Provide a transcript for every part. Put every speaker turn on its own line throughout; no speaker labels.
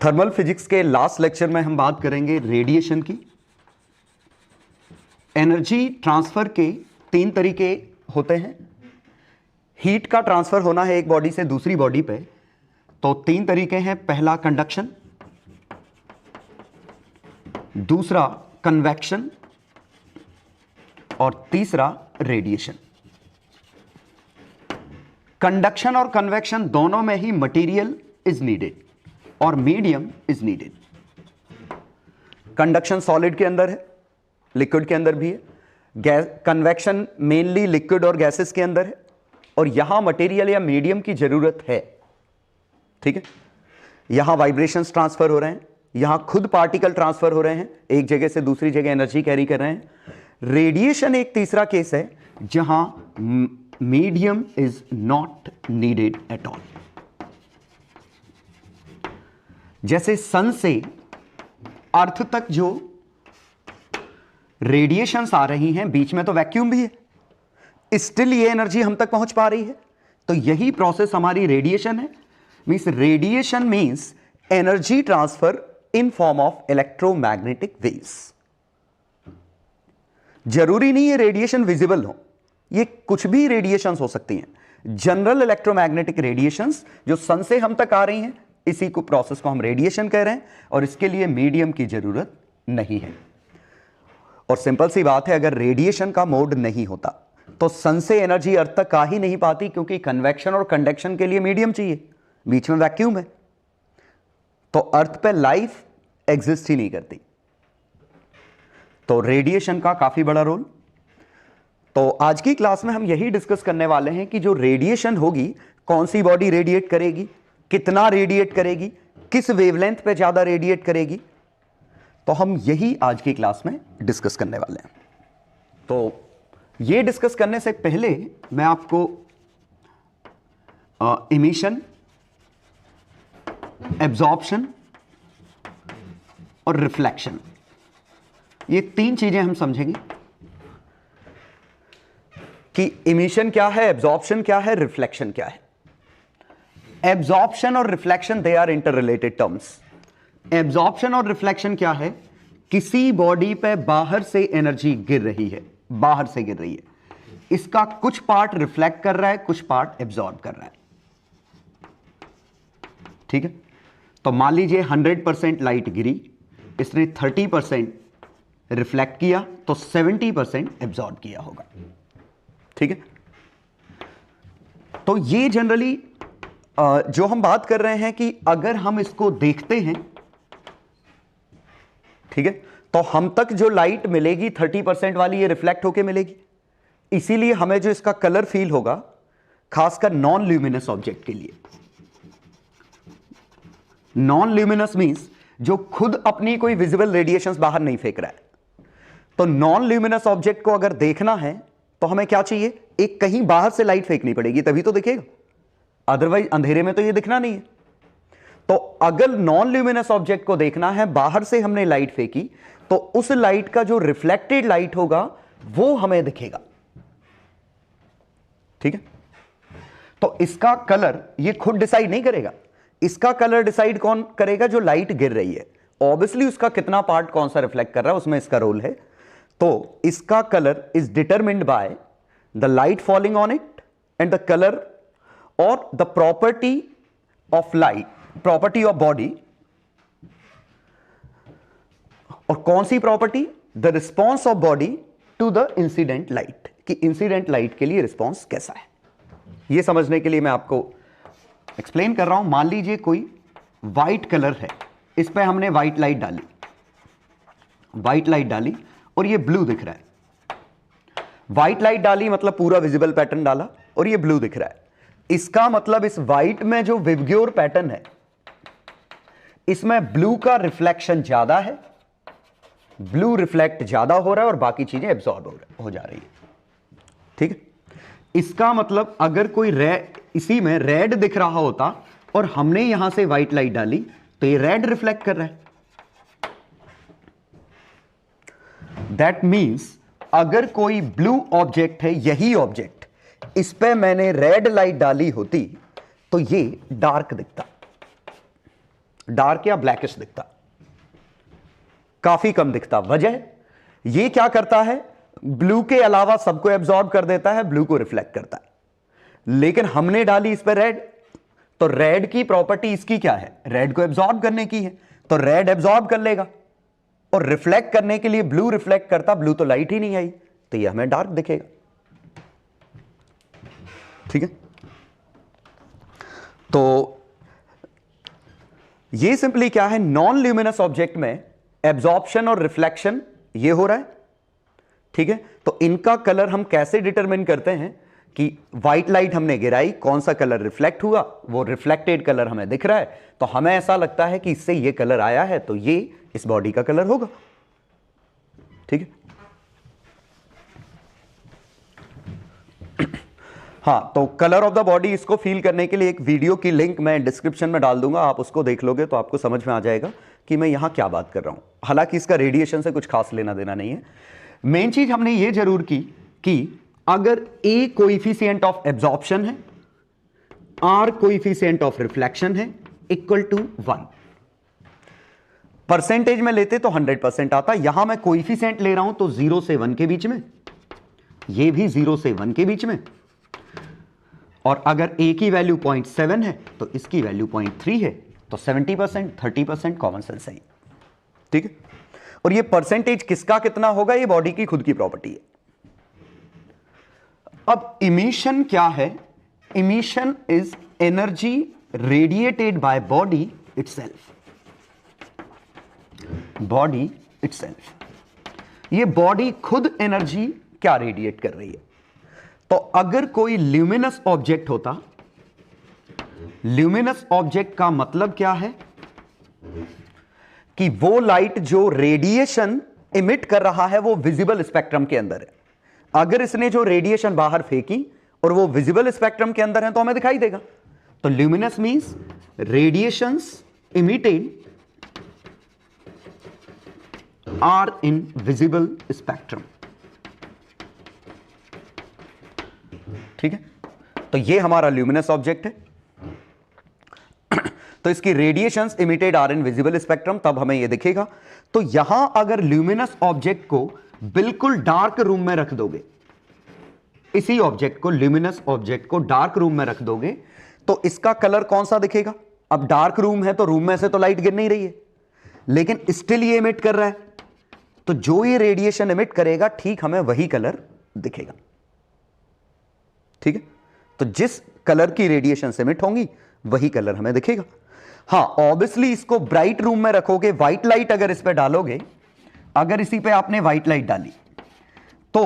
Thermal physics के last lecture में हम बात करेंगे रेडिएशन की। एनर्जी ट्रांसफर के 3 तरीके होते हैं। हीट का ट्रांसफर होना है एक बॉडी से दूसरी बॉडी पे, तो 3 तरीके हैं। पहला कंडक्शन, दूसरा कन्वेक्शन और तीसरा रेडिएशन। कंडक्शन और कन्वेक्शन दोनों में ही मटेरियल इज नीडेड और medium is needed. Conduction solid के अंदर है, लिक्विड के अंदर भी है। कन्वेक्शन मेनली लिक्विड और गैसेस के अंदर है, और यहां मटेरियल या मीडियम की जरूरत है। ठीक है, यहां वाइब्रेशंस ट्रांसफर हो रहे हैं, यहां खुद पार्टिकल ट्रांसफर हो रहे हैं, एक जगह से दूसरी जगह एनर्जी कैरी कर रहे हैं। रेडिएशन एक तीसरा केस है जहां medium is not needed at all. जैसे सन से अर्थ तक जो रेडिएशंस आ रही हैं, बीच में तो वैक्यूम भी है, स्टिल ये एनर्जी हम तक पहुंच पा रही है। तो यही प्रोसेस हमारी रेडिएशन है। Radiation means energy transfer in form of electromagnetic waves. जरूरी नहीं है रेडिएशन विजिबल हो, ये कुछ भी रेडिएशंस हो सकती हैं। जनरल इलेक्ट्रोमैग्नेटिक रेडिएशंस जो सन से हम तक आ रही हैं, इसी को प्रोसेस को हम रेडिएशन कह रहे हैं, और इसके लिए मीडियम की जरूरत नहीं है। और सिंपल सी बात है, अगर रेडिएशन का मोड नहीं होता तो सन से एनर्जी अर्थ तक आ ही नहीं पाती, क्योंकि कन्वेक्शन और कंडक्शन के लिए मीडियम चाहिए, बीच में वैक्यूम है, तो अर्थ पे लाइफ एग्जिस्ट ही नहीं करती। तो रेडिएशन का काफी बड़ा रोल। तो आज की क्लास में हम यही डिस्कस करने वाले हैं कि जो रेडिएशन होगी, कौन सी बॉडी रेडिएट करेगी, कितना रेडिएट करेगी, किस वेवलेंथ पे ज्यादा रेडिएट करेगी, तो हम यही आज की क्लास में डिस्कस करने वाले हैं। तो ये डिस्कस करने से पहले मैं आपको इमिशन, एब्जॉर्प्शन और रिफ्लेक्शन, ये 3 चीजें हम समझेंगे कि इमिशन क्या है, एब्जॉर्प्शन क्या है, रिफ्लेक्शन क्या है। एब्जॉर्प्शन और reflection they are interrelated terms. Absorption और रिफ्लेक्शन क्या है? किसी बॉडी पे बाहर से एनर्जी गिर रही है, बाहर से गिर रही है, इसका कुछ पार्ट रिफ्लेक्ट कर रहा है, कुछ पार्ट एब्जॉर्ब कर रहा है। ठीक है, तो मान लीजिए 100% लाइट गिरी, इसने 30% रिफ्लेक्ट किया, तो 70% एब्जॉर्ब किया होगा। ठीक है, तो ये जनरली जो हम बात कर रहे हैं कि अगर हम इसको देखते हैं, ठीक है, तो हम तक जो लाइट मिलेगी 30% वाली, ये रिफ्लेक्ट होके मिलेगी। इसीलिए हमें जो इसका कलर फील होगा, खासकर नॉन ल्यूमिनस ऑब्जेक्ट के लिए। नॉन ल्यूमिनस मींस जो खुद अपनी कोई विजिबल रेडिएशंस बाहर नहीं फेंक रहा है। तो नॉन ल्यूमिनस ऑब्जेक्ट को अगर देखना है तो हमें क्या चाहिए? एक कहीं बाहर से लाइट फेंकनी पड़ेगी, तभी तो दिखेगा, अदरवाइज अंधेरे में तो ये दिखना नहीं है। तो अगर नॉन ल्यूमिनस ऑब्जेक्ट को देखना है, बाहर से हमने लाइट फेंकी, तो उस लाइट का जो रिफ्लेक्टेड लाइट होगा वो हमें दिखेगा। ठीक है, तो इसका कलर ये खुद डिसाइड नहीं करेगा, इसका कलर डिसाइड कौन करेगा? जो लाइट गिर रही है। ऑब्वियसली उसका कितना पार्ट कौन सा रिफ्लेक्ट कर रहा है, उसमें इसका रोल है। तो इसका colour is determined by the light falling on it and the colour और the property of light, property of body. और कौन सी प्रॉपर्टी? The response of body to the incident light, कि इंसिडेंट लाइट के लिए रिस्पॉन्स कैसा है। यह समझने के लिए मैं आपको एक्सप्लेन कर रहा हूं। मान लीजिए कोई व्हाइट कलर है, इस पर हमने व्हाइट लाइट डाली, व्हाइट लाइट डाली और ये ब्लू दिख रहा है। व्हाइट लाइट डाली मतलब पूरा विजिबल पैटर्न डाला और ये ब्लू दिख रहा है। इसका मतलब इस व्हाइट में जो विबग्योर पैटर्न है, इसमें ब्लू का रिफ्लेक्शन ज्यादा है, ब्लू रिफ्लेक्ट ज्यादा हो रहा है और बाकी चीजें एब्जॉर्ब हो जा रही है। ठीक है, इसका मतलब अगर कोई इसी में रेड दिख रहा होता और हमने यहां से व्हाइट लाइट डाली, तो ये रेड रिफ्लेक्ट कर रहा है। दैट मीन्स अगर कोई ब्लू ऑब्जेक्ट है, यही ऑब्जेक्ट, इस पे मैंने रेड लाइट डाली होती तो ये डार्क दिखता, डार्क या ब्लैकिश दिखता, काफी कम दिखता। वजह, ये क्या करता है, ब्लू के अलावा सबको एब्जॉर्ब कर देता है, ब्लू को रिफ्लेक्ट करता है। लेकिन हमने डाली इस पे रेड, तो रेड की प्रॉपर्टी इसकी क्या है, रेड को एब्जॉर्ब करने की है, तो रेड एब्जॉर्ब कर लेगा। और रिफ्लेक्ट करने के लिए ब्लू रिफ्लेक्ट करता, ब्लू तो लाइट ही नहीं आई, तो ये हमें डार्क दिखेगा। ठीक है, तो ये सिंपली क्या है, नॉन ल्यूमिनस ऑब्जेक्ट में एब्जॉर्प्शन और रिफ्लेक्शन ये हो रहा है। ठीक है, तो इनका कलर हम कैसे डिटरमिन करते हैं कि व्हाइट लाइट हमने गिराई, कौन सा कलर रिफ्लेक्ट हुआ, वो रिफ्लेक्टेड कलर हमें दिख रहा है, तो हमें ऐसा लगता है कि इससे ये कलर आया है, तो ये इस बॉडी का कलर होगा। ठीक है, हाँ, तो कलर ऑफ द बॉडी, इसको फील करने के लिए एक वीडियो की लिंक मैं डिस्क्रिप्शन में डाल दूंगा, आप उसको देख लोगे तो आपको समझ में आ जाएगा कि मैं यहां क्या बात कर रहा हूं। हालांकि इसका रेडिएशन से कुछ खास लेना देना नहीं है। मेन चीज हमने ये जरूर की कि अगर ए कोएफिशिएंट ऑफ एब्जॉर्प्शन है, आर कोएफिशिएंट ऑफ रिफ्लेक्शन है, इक्वल टू 1, परसेंटेज में लेते तो 100% आता। यहां मैं कोएफिशिएंट ले रहा हूं तो 0 से 1 के बीच में, ये भी 0 से 1 के बीच में, और अगर a की वैल्यू 0.7 है तो इसकी वैल्यू 0.3 है, तो 70%, 30% कॉमन सेंस है। ठीक है, और ये परसेंटेज किसका कितना होगा, ये बॉडी की खुद की प्रॉपर्टी है। अब इमिशन क्या है, emission is energy radiated by body itself, body itself. ये बॉडी खुद एनर्जी क्या रेडिएट कर रही है। तो अगर कोई ल्यूमिनस ऑब्जेक्ट होता, ल्यूमिनस ऑब्जेक्ट का मतलब क्या है कि वो लाइट जो रेडिएशन इमिट कर रहा है वो विजिबल स्पेक्ट्रम के अंदर है। अगर इसने जो रेडिएशन बाहर फेंकी और वो विजिबल स्पेक्ट्रम के अंदर है तो हमें दिखाई देगा। तो luminous means radiations emitted are in visible spectrum. ठीक है, तो ये हमारा ल्यूमिनस ऑब्जेक्ट है, तो इसकी radiations emitted are in visible spectrum, तब हमें ये दिखेगा। तो यहां अगर ल्यूमिनस ऑब्जेक्ट को बिल्कुल डार्क रूम में रख दोगे, इसी ऑब्जेक्ट को, ल्यूमिनस ऑब्जेक्ट को डार्क रूम में रख दोगे, तो इसका कलर कौन सा दिखेगा। अब डार्क रूम है तो रूम में से तो लाइट गिर नहीं रही है, लेकिन स्टिल ये इमिट कर रहा है, तो जो ये रेडिएशन इमिट करेगा ठीक हमें वही कलर दिखेगा। ठीक है, तो जिस कलर की रेडिएशन इमिट होंगी वही कलर हमें दिखेगा। हां, ऑब्वियसली इसको ब्राइट रूम में रखोगे, व्हाइट लाइट अगर इस पे डालोगे, अगर इसी पे आपने व्हाइट लाइट डाली तो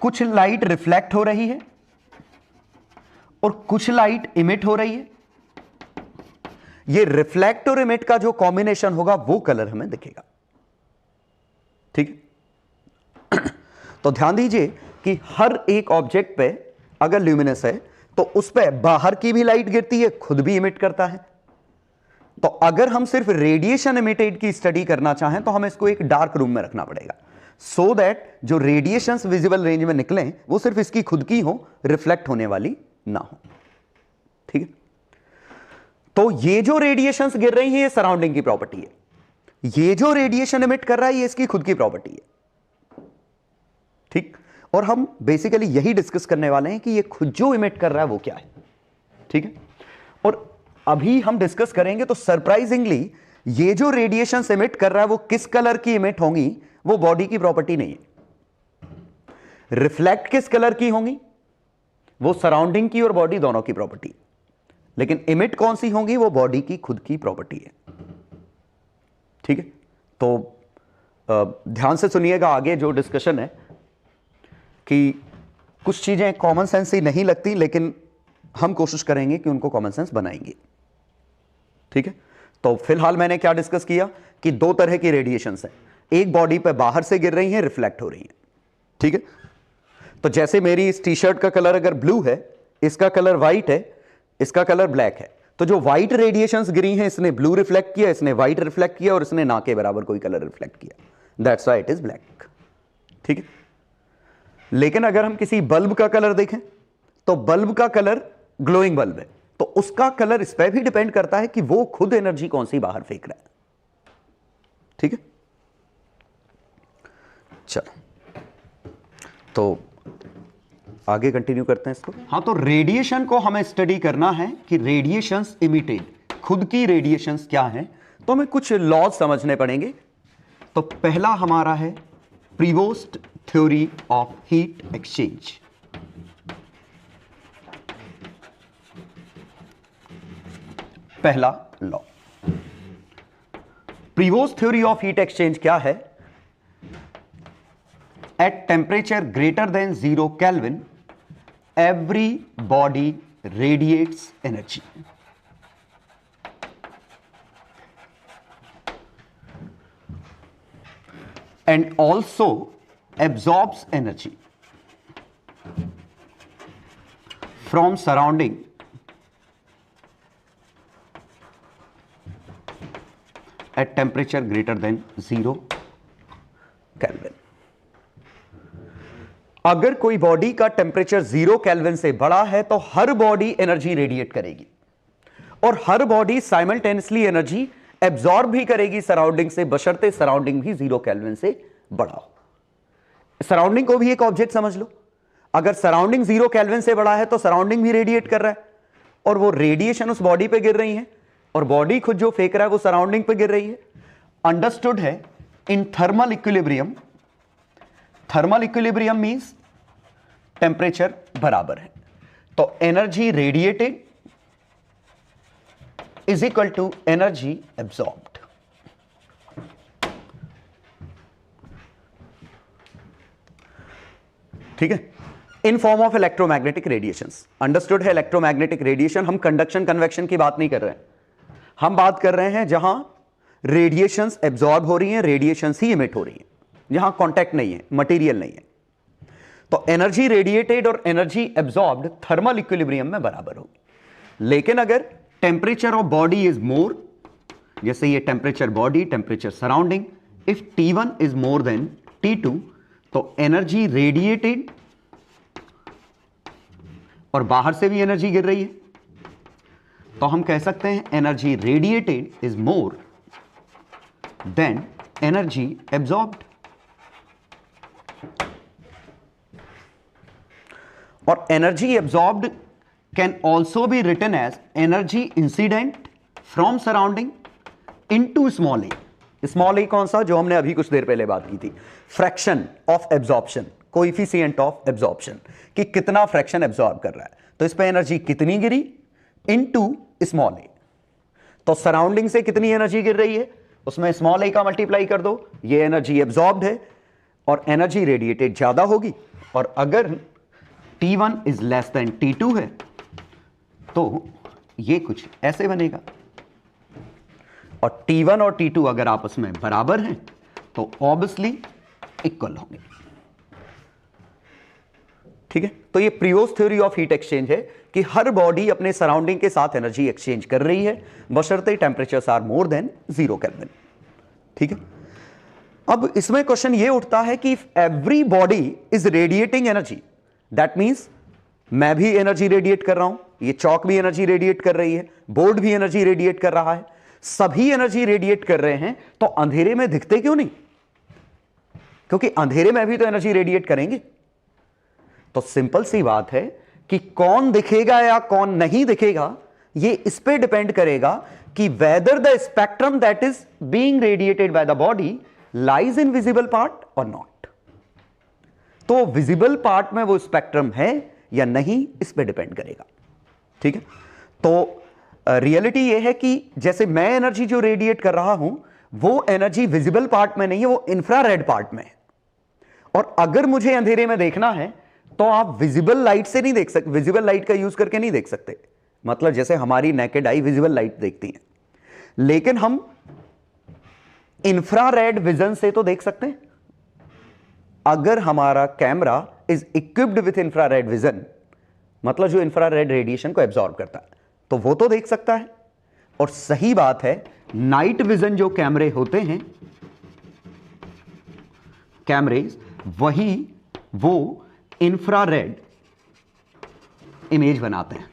कुछ लाइट रिफ्लेक्ट हो रही है और कुछ लाइट इमिट हो रही है। ये रिफ्लेक्ट और इमिट का जो कॉम्बिनेशन होगा वो कलर हमें दिखेगा। ठीक है, तो ध्यान दीजिए कि हर एक ऑब्जेक्ट पे अगर ल्यूमिनस है तो उस पे बाहर की भी लाइट गिरती है, खुद भी इमिट करता है। तो अगर हम सिर्फ रेडिएशन इमिटेड की स्टडी करना चाहें तो हमें इसको एक डार्क रूम में रखना पड़ेगा, सो दैट जो रेडिएशंस विजिबल रेंज में निकलें वो सिर्फ इसकी खुद की हो, रिफ्लेक्ट होने वाली ना हो। ठीक है, तो ये जो रेडिएशंस गिर रही हैं ये सराउंडिंग की प्रॉपर्टी है, ये जो रेडिएशन इमिट कर रहा है ये इसकी खुद की प्रॉपर्टी है। ठीक, और हम बेसिकली यही डिस्कस करने वाले हैं कि ये खुद जो इमिट कर रहा है वो क्या है। ठीक है, और अभी हम डिस्कस करेंगे तो सरप्राइजिंगली ये जो रेडिएशन इमिट कर रहा है वो किस कलर की इमिट होंगी वो बॉडी की प्रॉपर्टी नहीं है। रिफ्लेक्ट किस कलर की होंगी वो सराउंडिंग की और बॉडी दोनों की प्रॉपर्टी, लेकिन इमिट कौन सी होंगी वो बॉडी की खुद की प्रॉपर्टी है। ठीक है, तो ध्यान से सुनिएगा, आगे जो डिस्कशन है कि कुछ चीजें कॉमन सेंस ही नहीं लगती, लेकिन हम कोशिश करेंगे कि उनको कॉमन सेंस बनाएंगे। ठीक है, तो फिलहाल मैंने क्या डिस्कस किया कि दो तरह की रेडिएशंस हैं, एक बॉडी पे बाहर से गिर रही हैं, रिफ्लेक्ट हो रही हैं। ठीक है, तो जैसे मेरी इस टी शर्ट का कलर अगर ब्लू है, इसका कलर व्हाइट है, इसका कलर ब्लैक है, तो जो व्हाइट रेडिएशंस गिरी हैं इसने ब्लू रिफ्लेक्ट किया, इसने व्हाइट रिफ्लेक्ट किया और इसने ना के बराबर कोई कलर रिफ्लेक्ट किया, that's why it is black. ठीक है, लेकिन अगर हम किसी बल्ब का कलर देखें तो बल्ब का कलर ग्लोइंग बल्ब है, तो उसका कलर इस पर भी डिपेंड करता है कि वो खुद एनर्जी कौन सी बाहर फेंक रहा है। ठीक है, चलो तो आगे कंटिन्यू करते हैं इसको। हाँ, तो रेडिएशन को हमें स्टडी करना है कि रेडिएशंस इमिटेड, खुद की रेडिएशंस क्या हैं, तो हमें कुछ लॉज समझने पड़ेंगे। तो पहला हमारा है Prevost theory of heat exchange. पहला law, Prevost theory of heat exchange क्या है? At temperature greater than 0 kelvin every body radiates energy. And also absorbs energy from surrounding at temperature greater than 0 kelvin. अगर कोई body का temperature 0 kelvin से बड़ा है तो हर बॉडी एनर्जी रेडिएट करेगी और हर बॉडी साइमल्टेनियसली एनर्जी एब्जॉर्ब भी करेगी सराउंडिंग से, बशर्ते सराउंडिंग भी 0 केल्विन से बड़ा हो। सराउंडिंग को भी एक ऑब्जेक्ट समझ लो। अगर सराउंडिंग 0 केल्विन से बड़ा है तो सराउंडिंग भी रेडिएट कर रहा है और वो रेडिएशन उस बॉडी पे गिर रही है और बॉडी खुद जो फेंक रहा है वो सराउंडिंग पे गिर रही है। अंडरस्टूड है इन thermal equilibrium. Thermal equilibrium means temperature बराबर है, तो energy radiated is equal to energy absorbed। ठीक है, in form of electromagnetic radiations. Understood है इलेक्ट्रोमैग्नेटिक रेडिएशन, हम कंडक्शन कन्वेक्शन की बात नहीं कर रहे हैं, हम बात कर रहे हैं जहां रेडिएशंस एब्जॉर्ब हो रही हैं, रेडिएशंस ही इमिट हो रही हैं, जहां कांटेक्ट नहीं है, मटेरियल नहीं है। तो एनर्जी रेडिएटेड और एनर्जी एब्जॉर्ब्ड थर्मल इक्विलिब्रियम में बराबर होगी। लेकिन अगर temperature of body is more, जैसे ये temperature body, temperature surrounding, if T1 is more then T2 तो एनर्जी रेडिएटेड और बाहर से भी एनर्जी गिर रही है, तो हम कह सकते हैं energy radiated is more than energy absorbed. और energy absorbed can also be written as energy incident from surrounding into small a। Small a कौन सा, जो हमने अभी कुछ देर पहले बात की थी, fraction of absorption, coefficient of absorption, कि कितना फ्रैक्शन एब्जॉर्ब कर रहा है, तो इस पे एनर्जी कितनी गिरी इनटू स्मॉल a। तो सराउंडिंग से कितनी एनर्जी गिर रही है उसमें स्मॉल a का मल्टीप्लाई कर दो, ये एनर्जी एब्जॉर्ब्ड है और एनर्जी रेडिएटेड ज्यादा होगी। और अगर T1 is less than T2 है तो ये कुछ ऐसे बनेगा, और T1 और T2 अगर आपस में बराबर हैं तो ऑब्वियसली इक्वल होंगे। ठीक है, तो ये Prevost theory of heat exchange है कि हर बॉडी अपने सराउंडिंग के साथ एनर्जी एक्सचेंज कर रही है बशर्ते temperatures are more than 0 kelvin. ठीक है, अब इसमें क्वेश्चन ये उठता है कि if every body is radiating energy, that means मैं भी एनर्जी रेडिएट कर रहा हूं, ये चौक भी एनर्जी रेडिएट कर रही है, बोर्ड भी एनर्जी रेडिएट कर रहा है, सभी एनर्जी रेडिएट कर रहे हैं, तो अंधेरे में दिखते क्यों नहीं? क्योंकि अंधेरे में भी तो एनर्जी रेडिएट करेंगे। तो सिंपल सी बात है कि कौन दिखेगा या कौन नहीं दिखेगा ये इस पे डिपेंड करेगा कि whether the spectrum that is being radiated by the body lies in visible part और नॉट। तो विजिबल पार्ट में वो स्पेक्ट्रम है या नहीं, इस पे डिपेंड करेगा। ठीक है, तो रियलिटी ये है कि जैसे मैं एनर्जी जो रेडिएट कर रहा हूं वो एनर्जी विजिबल पार्ट में नहीं है, वो इंफ्रारेड पार्ट में है। और अगर मुझे अंधेरे में देखना है तो आप विजिबल लाइट से नहीं देख सकते, विजिबल लाइट का यूज करके नहीं देख सकते, मतलब जैसे हमारी नेकेड आई विजिबल लाइट देखती है, लेकिन हम इंफ्रारेड विजन से तो देख सकते हैं। अगर हमारा camera is equipped with infrared vision, मतलब जो इंफ्रारेड रेडिएशन को एब्जॉर्ब करता है, तो वो तो देख सकता है। और सही बात है, नाइट विजन जो कैमरे होते हैं, कैमरेज, वही वो इंफ्रारेड इमेज बनाते हैं।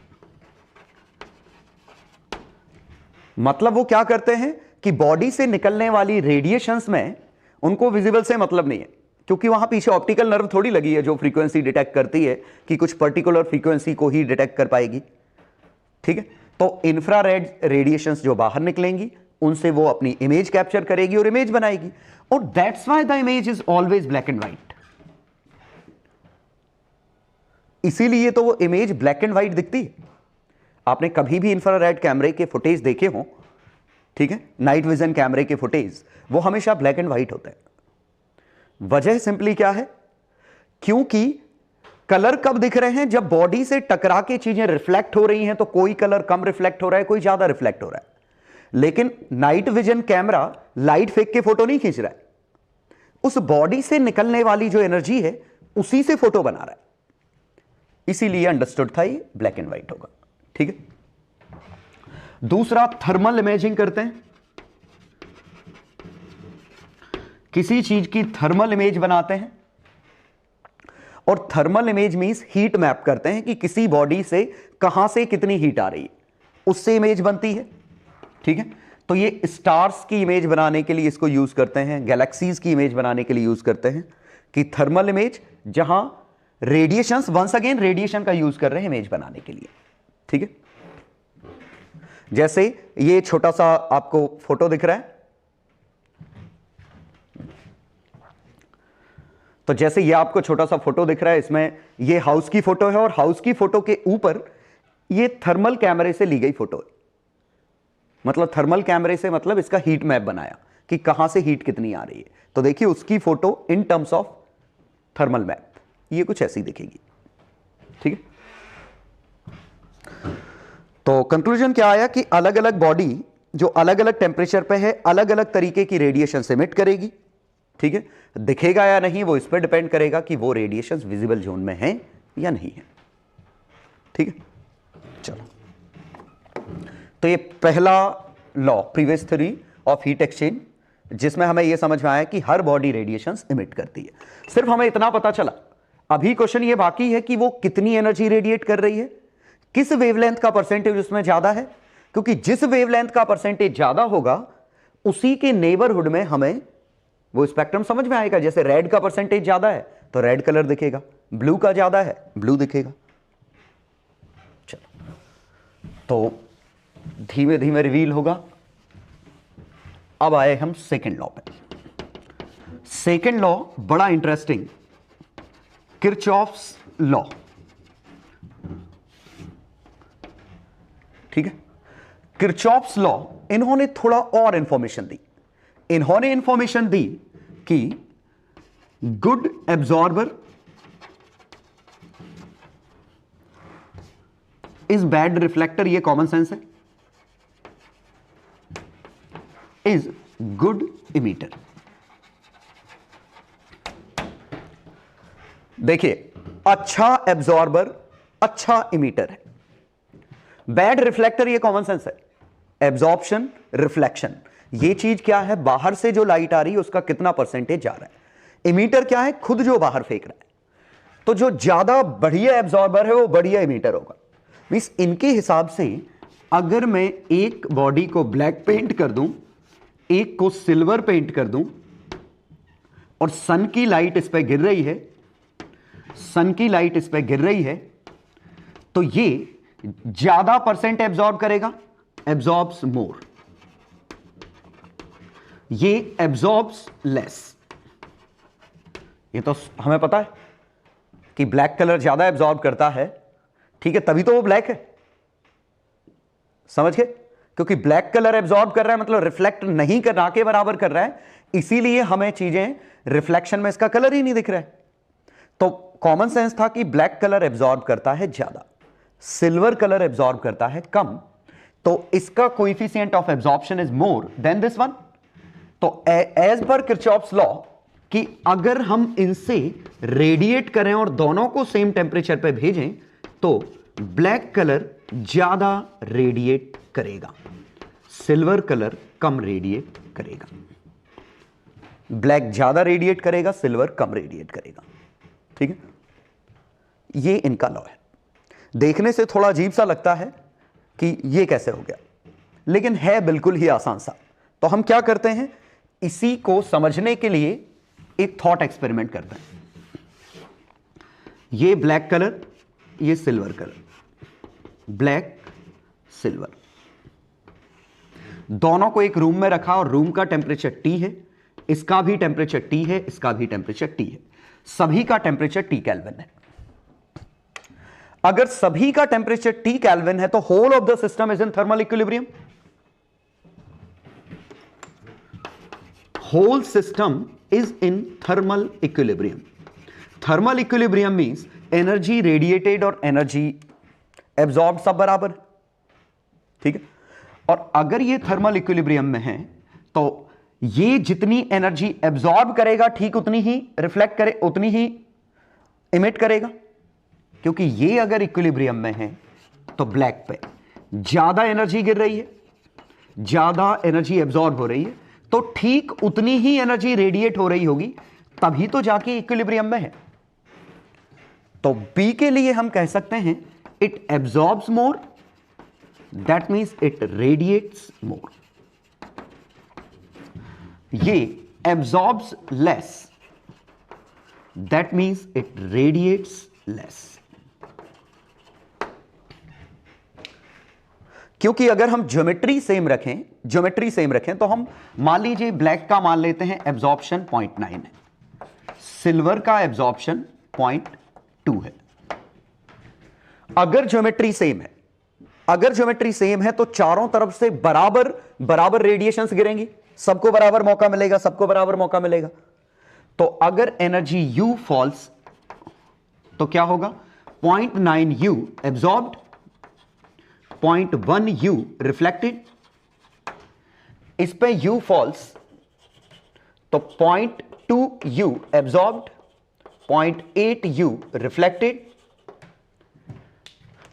मतलब वो क्या करते हैं कि बॉडी से निकलने वाली रेडिएशंस में उनको विजिबल से मतलब नहीं है, क्योंकि वहां पीछे ऑप्टिकल नर्व थोड़ी लगी है जो फ्रीक्वेंसी डिटेक्ट करती है कि कुछ पर्टिकुलर फ्रीक्वेंसी को ही डिटेक्ट कर पाएगी। ठीक है, तो इंफ्रारेड रेडिएशंस जो बाहर निकलेंगी उनसे वो अपनी इमेज कैप्चर करेगी और इमेज बनाएगी, और that's why the image is always black and white. इसीलिए तो वो इमेज ब्लैक एंड व्हाइट दिखती है। आपने कभी भी इंफ्रारेड कैमरे के फुटेज देखे हो, ठीक है, नाइट विजन कैमरे के फुटेज, वो हमेशा ब्लैक एंड व्हाइट होते हैं। वजह सिंपली क्या है, क्योंकि कलर कब दिख रहे हैं, जब बॉडी से टकरा के चीजें रिफ्लेक्ट हो रही हैं, तो कोई कलर कम रिफ्लेक्ट हो रहा है, कोई ज्यादा रिफ्लेक्ट हो रहा है। लेकिन नाइट विजन कैमरा लाइट फेंक के फोटो नहीं खींच रहा है, उस बॉडी से निकलने वाली जो एनर्जी है उसी से फोटो बना रहा है। इसीलिए अंडरस्टूड था ये ब्लैक एंड व्हाइट होगा। ठीक है, दूसरा थर्मल इमेजिंग करते हैं। किसी चीज की थर्मल इमेज बनाते हैं, और thermal image means heat map करते हैं कि किसी बॉडी से कहां से कितनी हीट आ रही है, उससे इमेज बनती है। ठीक है, तो ये स्टार्स की इमेज बनाने के लिए इसको यूज करते हैं, गैलेक्सीज की इमेज बनाने के लिए यूज करते हैं कि थर्मल इमेज, जहां रेडिएशंस, वंस अगेन रेडिएशन का यूज कर रहे हैं इमेज बनाने के लिए। ठीक है, जैसे ये छोटा सा आपको फोटो दिख रहा है, तो जैसे ये आपको छोटा सा फोटो दिख रहा है, इसमें ये हाउस की फोटो है और हाउस की फोटो के ऊपर ये थर्मल कैमरे से ली गई फोटो है। मतलब थर्मल कैमरे से मतलब इसका हीट मैप बनाया कि कहां से हीट कितनी आ रही है। तो देखिए उसकी photo in terms of thermal map ये कुछ ऐसी दिखेगी। ठीक है, तो कंक्लूजन क्या आया कि अलग अलग बॉडी जो अलग अलग टेम्परेचर पे है अलग अलग तरीके की रेडिएशन एमिट करेगी। ठीक है, दिखेगा या नहीं वो इस पर डिपेंड करेगा कि वो रेडिएशन विजिबल जोन में है या नहीं है। ठीक है, चलो, तो ये पहला law, previous theory of heat exchange, जिसमें हमें यह समझ में आया कि हर बॉडी रेडिएशंस इमिट करती है। सिर्फ हमें इतना पता चला, अभी क्वेश्चन ये बाकी है कि वो कितनी एनर्जी रेडिएट कर रही है, किस वेवलेंथ का परसेंटेज उसमें ज्यादा है, क्योंकि जिस वेवलेंथ का परसेंटेज ज्यादा होगा उसी के नेबरहुड में हमें वो स्पेक्ट्रम समझ में आएगा। जैसे रेड का परसेंटेज ज्यादा है तो रेड कलर दिखेगा, ब्लू का ज्यादा है ब्लू दिखेगा। चलो, तो धीमे धीमे रिवील होगा। अब आए हम सेकेंड लॉ पे। सेकेंड लॉ बड़ा इंटरेस्टिंग, किरचॉफ्स लॉ। ठीक है, किरचॉफ्स लॉ, इन्होंने थोड़ा और इंफॉर्मेशन दी। इन्होंने इंफॉर्मेशन दी कि good absorber is bad reflector, ये कॉमन सेंस है, इज गुड इमीटर। देखिए, अच्छा एब्जॉर्बर अच्छा इमीटर है, बैड रिफ्लेक्टर ये कॉमन सेंस है। एब्जॉर्प्शन, रिफ्लेक्शन, ये चीज क्या है, बाहर से जो लाइट आ रही है उसका कितना परसेंटेज जा रहा है। इमीटर क्या है, खुद जो बाहर फेंक रहा है। तो जो ज्यादा बढ़िया एब्जॉर्बर है वो बढ़िया इमीटर होगा। मींस इनके हिसाब से अगर मैं एक बॉडी को ब्लैक पेंट कर दूं, एक को सिल्वर पेंट कर दूं, और सन की लाइट इस पर गिर रही है, सन की लाइट इस पर गिर रही है, तो ये ज्यादा परसेंट एब्जॉर्ब करेगा, एब्जॉर्ब्स मोर, ये एब्जॉर्ब्स लेस। ये तो हमें पता है कि ब्लैक कलर ज्यादा एब्जॉर्ब करता है, ठीक है, तभी तो वो ब्लैक है, समझ गए? क्योंकि ब्लैक कलर एब्जॉर्ब कर रहा है मतलब रिफ्लेक्ट नहीं कर, ना के बराबर कर रहा है, इसीलिए हमें चीजें रिफ्लेक्शन में इसका कलर ही नहीं दिख रहा है। तो कॉमन सेंस था कि ब्लैक कलर एब्जॉर्ब करता है ज्यादा, सिल्वर कलर एब्जॉर्ब करता है कम, तो इसका coefficient of absorption is more then this one. तो एज पर किरचॉफ्स लॉ कि अगर हम इनसे रेडिएट करें और दोनों को सेम टेम्परेचर पे भेजें तो ब्लैक कलर ज्यादा रेडिएट करेगा, सिल्वर कलर कम रेडिएट करेगा। ब्लैक ज्यादा रेडिएट करेगा, सिल्वर कम रेडिएट करेगा। ठीक है, ये इनका लॉ है। देखने से थोड़ा अजीब सा लगता है कि ये कैसे हो गया, लेकिन है बिल्कुल ही आसान सा। तो हम क्या करते हैं, इसी को समझने के लिए एक थॉट एक्सपेरिमेंट करते हैं। ये ब्लैक कलर, ये सिल्वर कलर, ब्लैक सिल्वर, दोनों को एक रूम में रखा और रूम का टेंपरेचर T है, इसका भी टेंपरेचर T है, इसका भी टेंपरेचर T है, सभी का टेंपरेचर T केल्विन है। अगर सभी का टेंपरेचर T केल्विन है तो whole of the system is in thermal equilibrium. Whole system is in thermal equilibrium. Thermal equilibrium means energy radiated और एनर्जी एब्जॉर्ब सब बराबर, ठीक है। और अगर ये थर्मल इक्विलिब्रियम में है तो ये जितनी एनर्जी एब्जॉर्ब करेगा ठीक उतनी ही रिफ्लेक्ट करे, उतनी ही इमिट करेगा, क्योंकि ये अगर इक्विलिब्रियम में है तो ब्लैक पे ज्यादा एनर्जी गिर रही है, ज्यादा एनर्जी एब्जॉर्ब हो रही है, तो ठीक उतनी ही एनर्जी रेडिएट हो रही होगी, तभी तो जाके इक्विलिब्रियम में है। तो बी के लिए हम कह सकते हैं it absorbs more, that means it radiates more. ये absorbs less, that means it radiates less. क्योंकि अगर हम ज्योमेट्री सेम रखें तो हम मान लीजिए ब्लैक का मान लेते हैं एब्जॉर्प्शन 0.9 है, सिल्वर का एब्जॉर्प्शन 0.2 है। अगर ज्योमेट्री सेम है तो चारों तरफ से बराबर रेडिएशंस गिरेंगी, सबको बराबर मौका मिलेगा। तो अगर एनर्जी U फॉल्स तो क्या होगा, 0.9 U एब्जॉर्ब्ड, 0.1 U रिफ्लेक्टेड। इस पे U फॉल्स तो 0.2 U एब्जॉर्ब्ड, 0.8 U रिफ्लेक्टेड।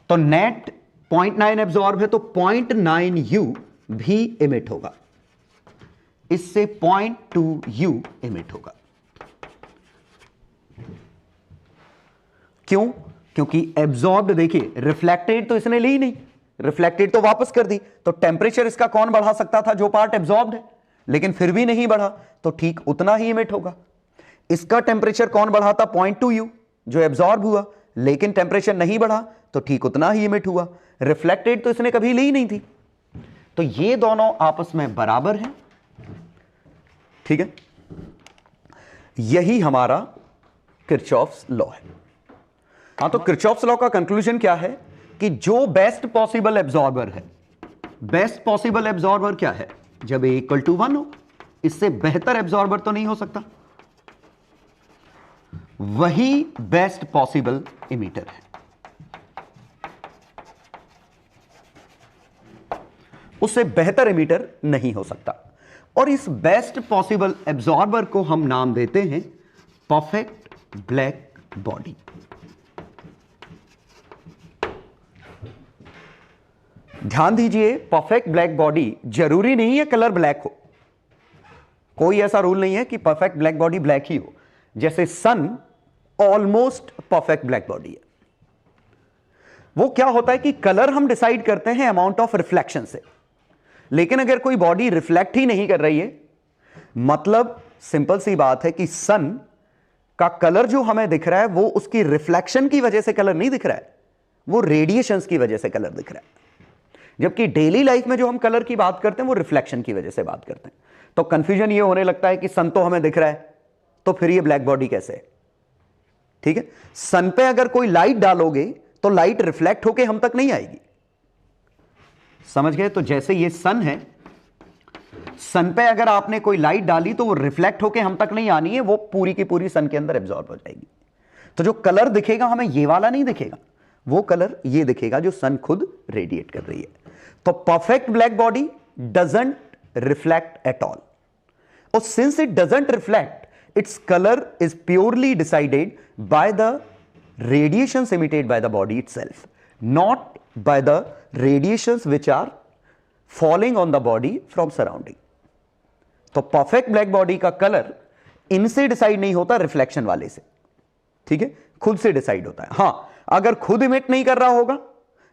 तो नेट 0.9 एब्जॉर्ब है तो 0.9 U भी इमिट होगा, इससे 0.2 U इमिट होगा। क्यों? क्योंकि एब्जॉर्ब्ड, देखिए रिफ्लेक्टेड तो इसने ली नहीं, रिफ्लेक्टेड तो वापस कर दी, तो टेंपरेचर इसका कौन बढ़ा सकता था, जो पार्ट एब्जॉर्ब्ड है, लेकिन फिर भी नहीं बढ़ा, तो ठीक उतना ही इमिट होगा। इसका टेंपरेचर कौन बढ़ाता, 0.2 U जो एब्जॉर्ब हुआ, लेकिन टेंपरेचर नहीं बढ़ा तो ठीक उतना ही इमिट हुआ। रिफ्लेक्टेड तो इसने कभी ली नहीं थी, तो ये दोनों आपस में बराबर हैं, ठीक है। यही हमारा किरचॉफ्स लॉ है। हाँ, तो किरचॉफ्स लॉ का कंक्लूजन क्या है कि जो बेस्ट पॉसिबल एब्जॉर्बर है, बेस्ट पॉसिबल एब्जॉर्बर क्या है, जब A = 1 हो, इससे बेहतर एब्जॉर्बर तो नहीं हो सकता, वही बेस्ट पॉसिबल इमीटर है। उससे बेहतर इमीटर नहीं हो सकता। और इस बेस्ट पॉसिबल एब्जॉर्बर को हम नाम देते हैं परफेक्ट ब्लैक बॉडी। ध्यान दीजिए, परफेक्ट ब्लैक बॉडी जरूरी नहीं है कलर ब्लैक हो, कोई ऐसा रूल नहीं है कि परफेक्ट ब्लैक बॉडी ब्लैक ही हो। जैसे सन ऑलमोस्ट परफेक्ट ब्लैक बॉडी है। वो क्या होता है कि कलर हम डिसाइड करते हैं अमाउंट ऑफ रिफ्लेक्शन से, लेकिन अगर कोई बॉडी रिफ्लेक्ट ही नहीं कर रही है, मतलब सिंपल सी बात है कि सन का कलर जो हमें दिख रहा है वो उसकी रिफ्लेक्शन की वजह से कलर नहीं दिख रहा है, वो रेडिएशंस की वजह से कलर दिख रहा है। जबकि डेली लाइफ में जो हम कलर की बात करते हैं वो रिफ्लेक्शन की वजह से बात करते हैं। तो कंफ्यूजन ये होने लगता है कि सन तो हमें दिख रहा है, तो फिर ये ब्लैक बॉडी कैसे है, ठीक है। सन पे अगर कोई लाइट डालोगे तो लाइट रिफ्लेक्ट होके हम तक नहीं आएगी, समझ गए। तो जैसे ये सन है, सन पे अगर आपने कोई लाइट डाली तो वो रिफ्लेक्ट होके हम तक नहीं आनी है, वो पूरी की पूरी सन के अंदर एब्जॉर्ब हो जाएगी। तो जो कलर दिखेगा हमें ये वाला नहीं दिखेगा, वो कलर ये दिखेगा जो सन खुद रेडिएट कर रही है। तो perfect black body doesn't reflect at all, और since it doesn't reflect, its color is purely decided by the radiations emitted by the body itself, not by the radiations which are falling on the body from surrounding. तो perfect black body का colour इनसे decide नहीं होता, reflection वाले से, ठीक है, खुद से डिसाइड होता है। हाँ, अगर खुद इमिट नहीं कर रहा होगा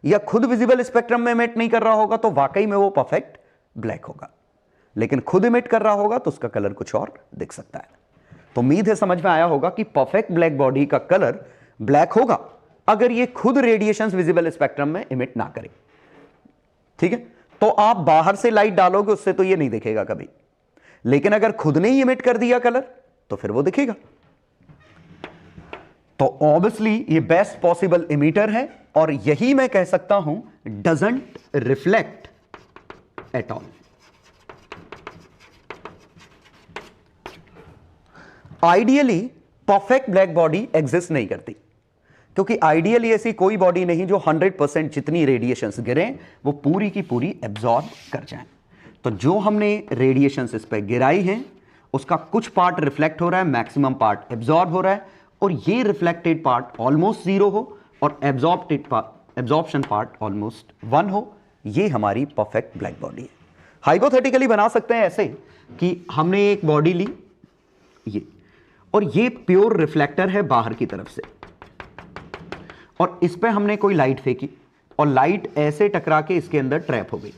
या खुद विजिबल स्पेक्ट्रम में इमिट नहीं कर रहा होगा तो वाकई में वो परफेक्ट ब्लैक होगा, लेकिन खुद इमिट कर रहा होगा तो उसका कलर कुछ और दिख सकता है। तो उम्मीद है समझ में आया होगा कि परफेक्ट ब्लैक बॉडी का कलर ब्लैक होगा अगर ये खुद रेडिएशंस विजिबल स्पेक्ट्रम में इमिट ना करे। ठीक है, तो आप बाहर से लाइट डालोगे उससे तो ये नहीं दिखेगा कभी, लेकिन अगर खुद ने ही इमिट कर दिया कलर तो फिर वो दिखेगा। तो ऑब्वियसली ये बेस्ट पॉसिबल इमिटर है और यही मैं कह सकता हूं doesn't reflect at all. Ideally perfect black body exist नहीं करती, क्योंकि आइडियली ऐसी कोई बॉडी नहीं जो 100% जितनी रेडिएशंस गिरे वो पूरी की पूरी एब्जॉर्ब कर जाए। तो जो हमने रेडिएशंस इस पे गिराई हैं उसका कुछ पार्ट रिफ्लेक्ट हो रहा है, मैक्सिमम पार्ट एब्जॉर्ब हो रहा है, और ये रिफ्लेक्टेड पार्ट ऑलमोस्ट 0 हो और एब्जॉर्प्शन पार्ट ऑलमोस्ट 1 हो, ये हमारी परफेक्ट ब्लैक बॉडी है। हाइपोथेटिकली बना सकते हैं ऐसे कि हमने एक बॉडी ली ये, और ये प्योर रिफ्लेक्टर है बाहर की तरफ से, और इस पे हमने कोई लाइट फेंकी और लाइट ऐसे टकरा के इसके अंदर ट्रैप हो गई।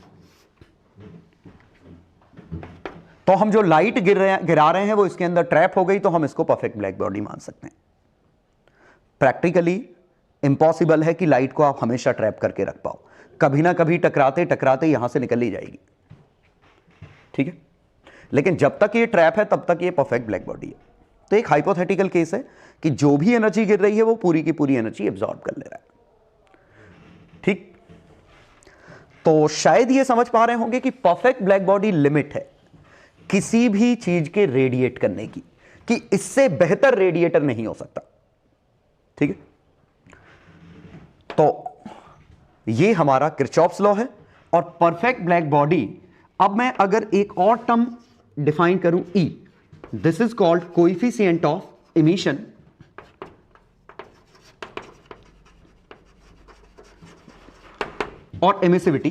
तो हम जो लाइट गिरा रहे हैं वो इसके अंदर ट्रैप हो गई, तो हम इसको परफेक्ट ब्लैक बॉडी मान सकते हैं। प्रैक्टिकली इंपॉसिबल है कि लाइट को आप हमेशा ट्रैप करके रख पाओ, कभी ना कभी टकराते टकराते यहां से निकल ही जाएगी। ठीक है, लेकिन जब तक ये ट्रैप है तब तक ये परफेक्ट ब्लैक बॉडी है। तो एक हाइपोथेटिकल केस है कि जो भी एनर्जी गिर रही है वो पूरी की पूरी एनर्जी एब्जॉर्ब कर ले रहा है। ठीक, तो शायद ये समझ पा रहे होंगे कि परफेक्ट ब्लैक बॉडी लिमिट है किसी भी चीज के रेडिएट करने की, कि इससे बेहतर रेडिएटर नहीं हो सकता। ठीक है, तो ये हमारा किरचॉफ्स लॉ है। और परफेक्ट ब्लैक बॉडी, अब मैं अगर एक और टर्म डिफाइन करूं E, this is called coefficient of emission और एमिसिविटी।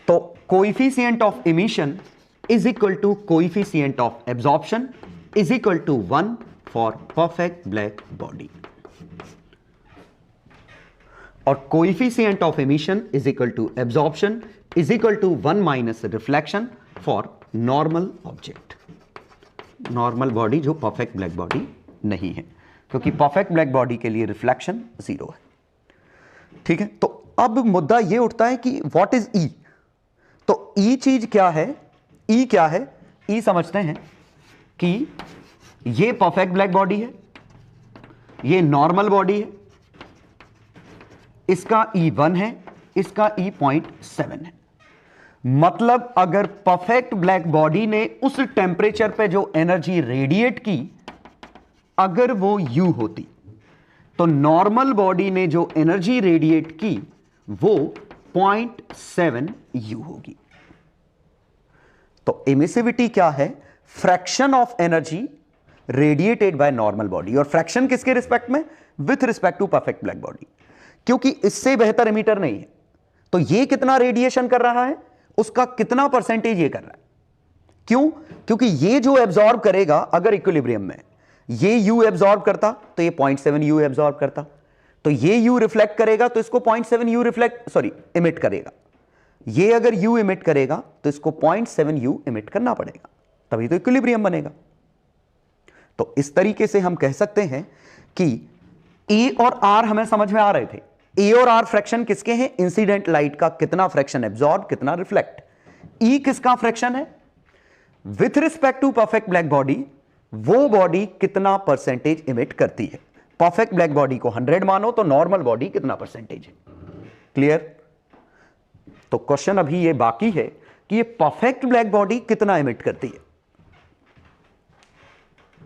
तो coefficient of emission is equal to coefficient of absorption is equal to 1 for perfect black body, और coefficient of emission is equal to absorption is equal to 1 minus reflection for normal object, normal body जो perfect black body नहीं है, क्योंकि perfect black body के लिए reflection 0 है। ठीक है, तो अब मुद्दा यह उठता है कि व्हाट इज E। तो E चीज क्या है, E क्या है? E समझते हैं कि ये परफेक्ट ब्लैक बॉडी है, ये नॉर्मल बॉडी है, इसका E1 है, इसका E 0.7 है। मतलब अगर परफेक्ट ब्लैक बॉडी ने उस टेम्परेचर पे जो एनर्जी रेडिएट की अगर वो U होती, तो नॉर्मल बॉडी ने जो एनर्जी रेडिएट की वो 0.7 U होगी। तो एमिसिविटी क्या है? Fraction of energy radiated by normal body, और फ्रैक्शन किसके रिस्पेक्ट में? With respect to perfect black body, क्योंकि इससे बेहतर एमिटर नहीं है। तो ये कितना रेडिएशन कर रहा है, उसका कितना परसेंटेज ये कर रहा है। क्यों? क्योंकि ये जो एब्जॉर्ब करेगा, अगर इक्विलिब्रियम में ये U एब्जॉर्ब करता तो ये 0.7 U एब्जॉर्ब करता, तो ये U रिफ्लेक्ट करेगा तो इसको 0.7 U इमिट करेगा। ये अगर U इमिट करेगा तो इसको 0.7 U इमिट करना पड़ेगा, तभी तो इक्विलिब्रियम बनेगा। तो इस तरीके से हम कह सकते हैं कि A और R हमें समझ में आ रहे थे। A और R फ्रैक्शन किसके हैं? इंसिडेंट लाइट का कितना फ्रैक्शन एब्जॉर्ब, कितना रिफ्लेक्ट। E किसका फ्रैक्शन है? With respect to perfect black body, वो बॉडी कितना परसेंटेज इमिट करती है। परफेक्ट ब्लैक बॉडी को 100 मानो तो नॉर्मल बॉडी कितना परसेंटेज है। क्लियर? तो क्वेश्चन अभी ये बाकी है कि ये परफेक्ट ब्लैक बॉडी कितना इमिट करती है।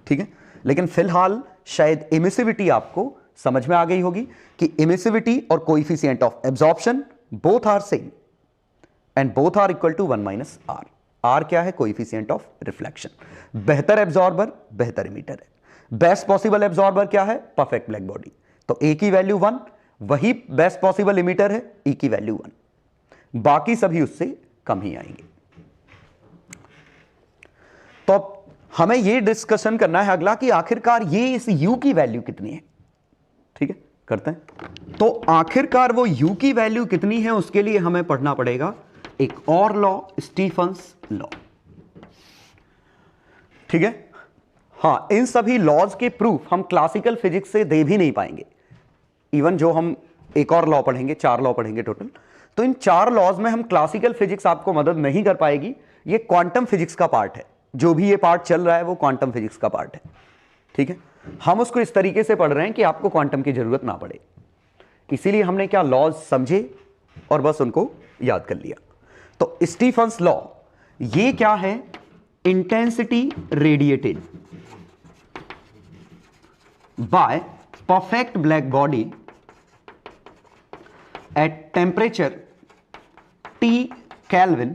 ठीक है, लेकिन फिलहाल शायद एमिसिविटी आपको समझ में आ गई होगी कि एमिसिविटी और coefficient of absorption both are same and both are equal to 1 minus R। R क्या है? Coefficient of reflection. बेहतर एब्जॉर्बर बेहतर इमिटर है। बेस्ट पॉसिबल एब्जॉर्बर क्या है? Perfect black body. तो A की वैल्यू 1, वही बेस्ट पॉसिबल इमिटर है, E की वैल्यू 1, बाकी सभी उससे कम ही आएंगे। तो हमें ये डिस्कशन करना है अगला कि आखिरकार ये इस u की वैल्यू कितनी है। ठीक है, करते हैं। तो आखिरकार वो u की वैल्यू कितनी है उसके लिए हमें पढ़ना पड़ेगा एक और लॉ, स्टीफन्स लॉ। ठीक है, हां, इन सभी लॉज के प्रूफ हम क्लासिकल फिजिक्स से दे भी नहीं पाएंगे। इवन जो हम एक और लॉ पढ़ेंगे, 4 लॉ पढ़ेंगे टोटल, तो इन 4 लॉज में हम क्लासिकल फिजिक्स आपको मदद नहीं कर पाएगी। ये क्वांटम फिजिक्स का पार्ट है, जो भी ये पार्ट चल रहा है वो क्वांटम फिजिक्स का पार्ट है। ठीक है, हम उसको इस तरीके से पढ़ रहे हैं कि आपको क्वांटम की जरूरत ना पड़े, इसीलिए हमने क्या लॉज समझे और बस उनको याद कर लिया। तो स्टीफन्स लॉ ये क्या है? Intensity radiated bye perfect black body at temperature T Kelvin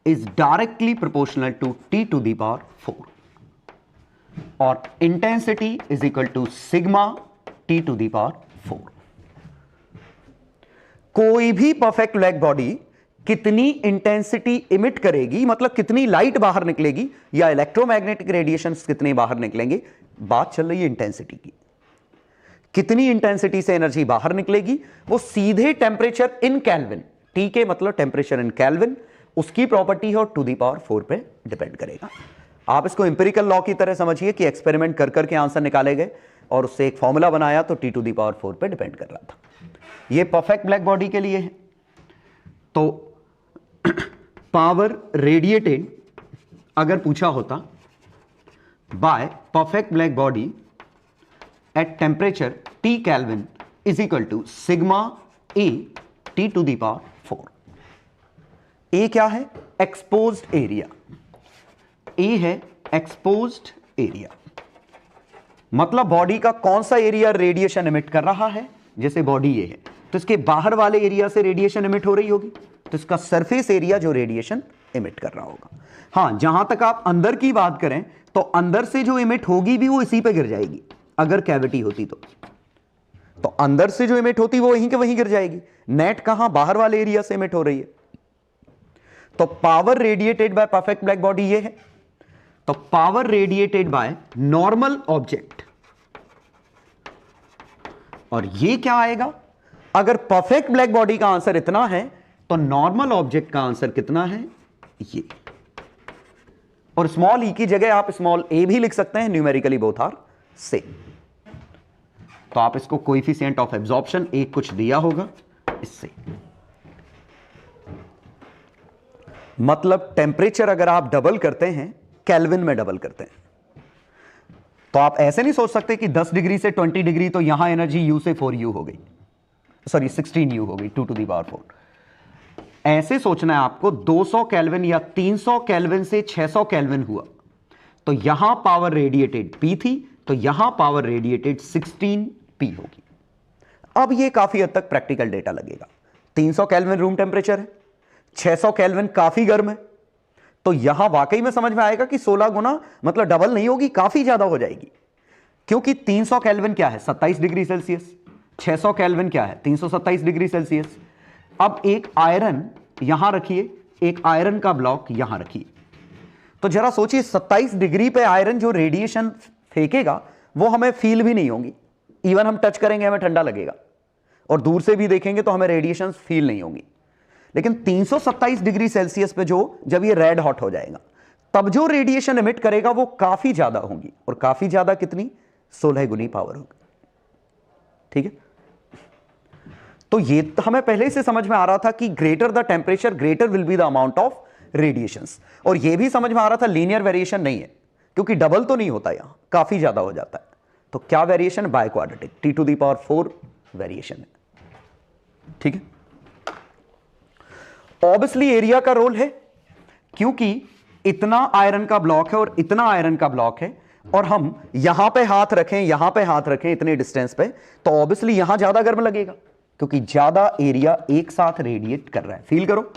is directly proportional to T to the power 4 और intensity is equal to sigma T to the power 4। कोई भी परफेक्ट ब्लैक बॉडी कितनी intensity emit करेगी, मतलब कितनी light बाहर निकलेगी या इलेक्ट्रोमैग्नेटिक रेडिएशंस कितने बाहर निकलेंगे, बात चल रही है इंटेंसिटी की। कितनी इंटेंसिटी से एनर्जी बाहर निकलेगी वो सीधे टेम्परेचर इन केल्विन, टी के मतलब टेम्परेचर इन केल्विन, उसकी प्रॉपर्टी है और टू दी पावर 4 पे डिपेंड करेगा। आप इसको इंपेरिकल लॉ की तरह समझिए कि एक्सपेरिमेंट कर करके आंसर निकाले गए और उससे एक फॉर्मूला बनाया तो टी टू दी पावर 4 पे डिपेंड कर रहा था। ये परफेक्ट ब्लैक बॉडी के लिए है। तो पावर रेडिएटेड अगर पूछा होता by perfect black body at temperature T Kelvin is equal to sigma A T to the power 4। A क्या है? Exposed area. ए है एक्सपोज्ड एरिया, मतलब बॉडी का कौन सा एरिया रेडिएशन इमिट कर रहा है। जैसे बॉडी ये है तो इसके बाहर वाले एरिया से रेडिएशन इमिट हो रही होगी, तो इसका सरफेस एरिया जो रेडिएशन इमिट कर रहा होगा। हां, जहां तक आप अंदर की बात करें तो अंदर से जो इमिट होगी भी वो इसी पे गिर जाएगी। अगर कैविटी होती तो अंदर से जो इमिट होती वो वहीं के वहीं गिर जाएगी। नेट कहां? बाहर वाले एरिया से इमिट हो रही है। तो power radiated bye perfect black body ये है। तो power radiated by normal object, और ये क्या आएगा? अगर परफेक्ट ब्लैक बॉडी का आंसर इतना है तो नॉर्मल ऑब्जेक्ट का आंसर कितना है? ये। और स्मॉल ई की जगह आप स्मॉल ए भी लिख सकते हैं, न्यूमेरिकली बोथ आर सेम। तो आप इसको कोएफिशिएंट ऑफ एब्जॉर्प्शन एक कुछ दिया होगा इससे, मतलब टेम्परेचर अगर आप डबल करते हैं, केल्विन में डबल करते हैं, तो आप ऐसे नहीं सोच सकते कि 10 डिग्री से 20 डिग्री तो यहां एनर्जी U से 4U हो गई, सॉरी 16U हो गई, 2 टू दी पावर 4। ऐसे सोचना है आपको 200 केल्विन या 300 केल्विन से 600 केल्विन हुआ तो यहां पावर रेडिएटेड P थी, तो यहां पावर रेडिएटेड 16P होगी। अब ये काफी हद तक प्रैक्टिकल डेटा लगेगा। 300 केल्विन रूम टेम्परेचर है, 600 केल्विन काफी गर्म है, तो यहां वाकई में समझ में आएगा कि 16 गुना मतलब डबल नहीं होगी, काफी ज्यादा हो जाएगी। क्योंकि 300 केल्विन क्या है? 27 डिग्री सेल्सियस। 600 केल्विन क्या है? 327 डिग्री सेल्सियस। अब एक आयरन यहां रखिए, एक आयरन का ब्लॉक यहां रखिए, तो जरा सोचिए 27 डिग्री पे आयरन जो रेडिएशन फेंकेगा वो हमें फील भी नहीं होगी। इवन हम टच करेंगे हमें ठंडा लगेगा, और दूर से भी देखेंगे तो हमें रेडिएशन फील नहीं होंगी। लेकिन 327 डिग्री सेल्सियस पे जब ये रेड हॉट हो जाएगा तब जो रेडिएशन इमिट करेगा वो काफी ज्यादा होगी, और काफी ज्यादा कितनी? 16 गुनी पावर होगी। ठीक है, तो ये तो हमें पहले से समझ में आ रहा था कि greater the temperature greater will be the amount of radiations, और ये भी समझ में आ रहा था लीनियर वेरिएशन नहीं है, क्योंकि डबल तो नहीं होता, यहां काफी ज्यादा हो जाता है। तो क्या variation? By quadratic, T to the power 4 variation है। ठीक है, ऑब्वियसली एरिया का रोल है, क्योंकि इतना आयरन का ब्लॉक है और इतना आयरन का ब्लॉक है, और हम यहां पे हाथ रखें, यहां पे हाथ रखें इतने डिस्टेंस पे, तो ऑब्वियसली यहां ज्यादा गर्म लगेगा, क्योंकि ज्यादा एरिया एक साथ रेडिएट कर रहा है। फील करो,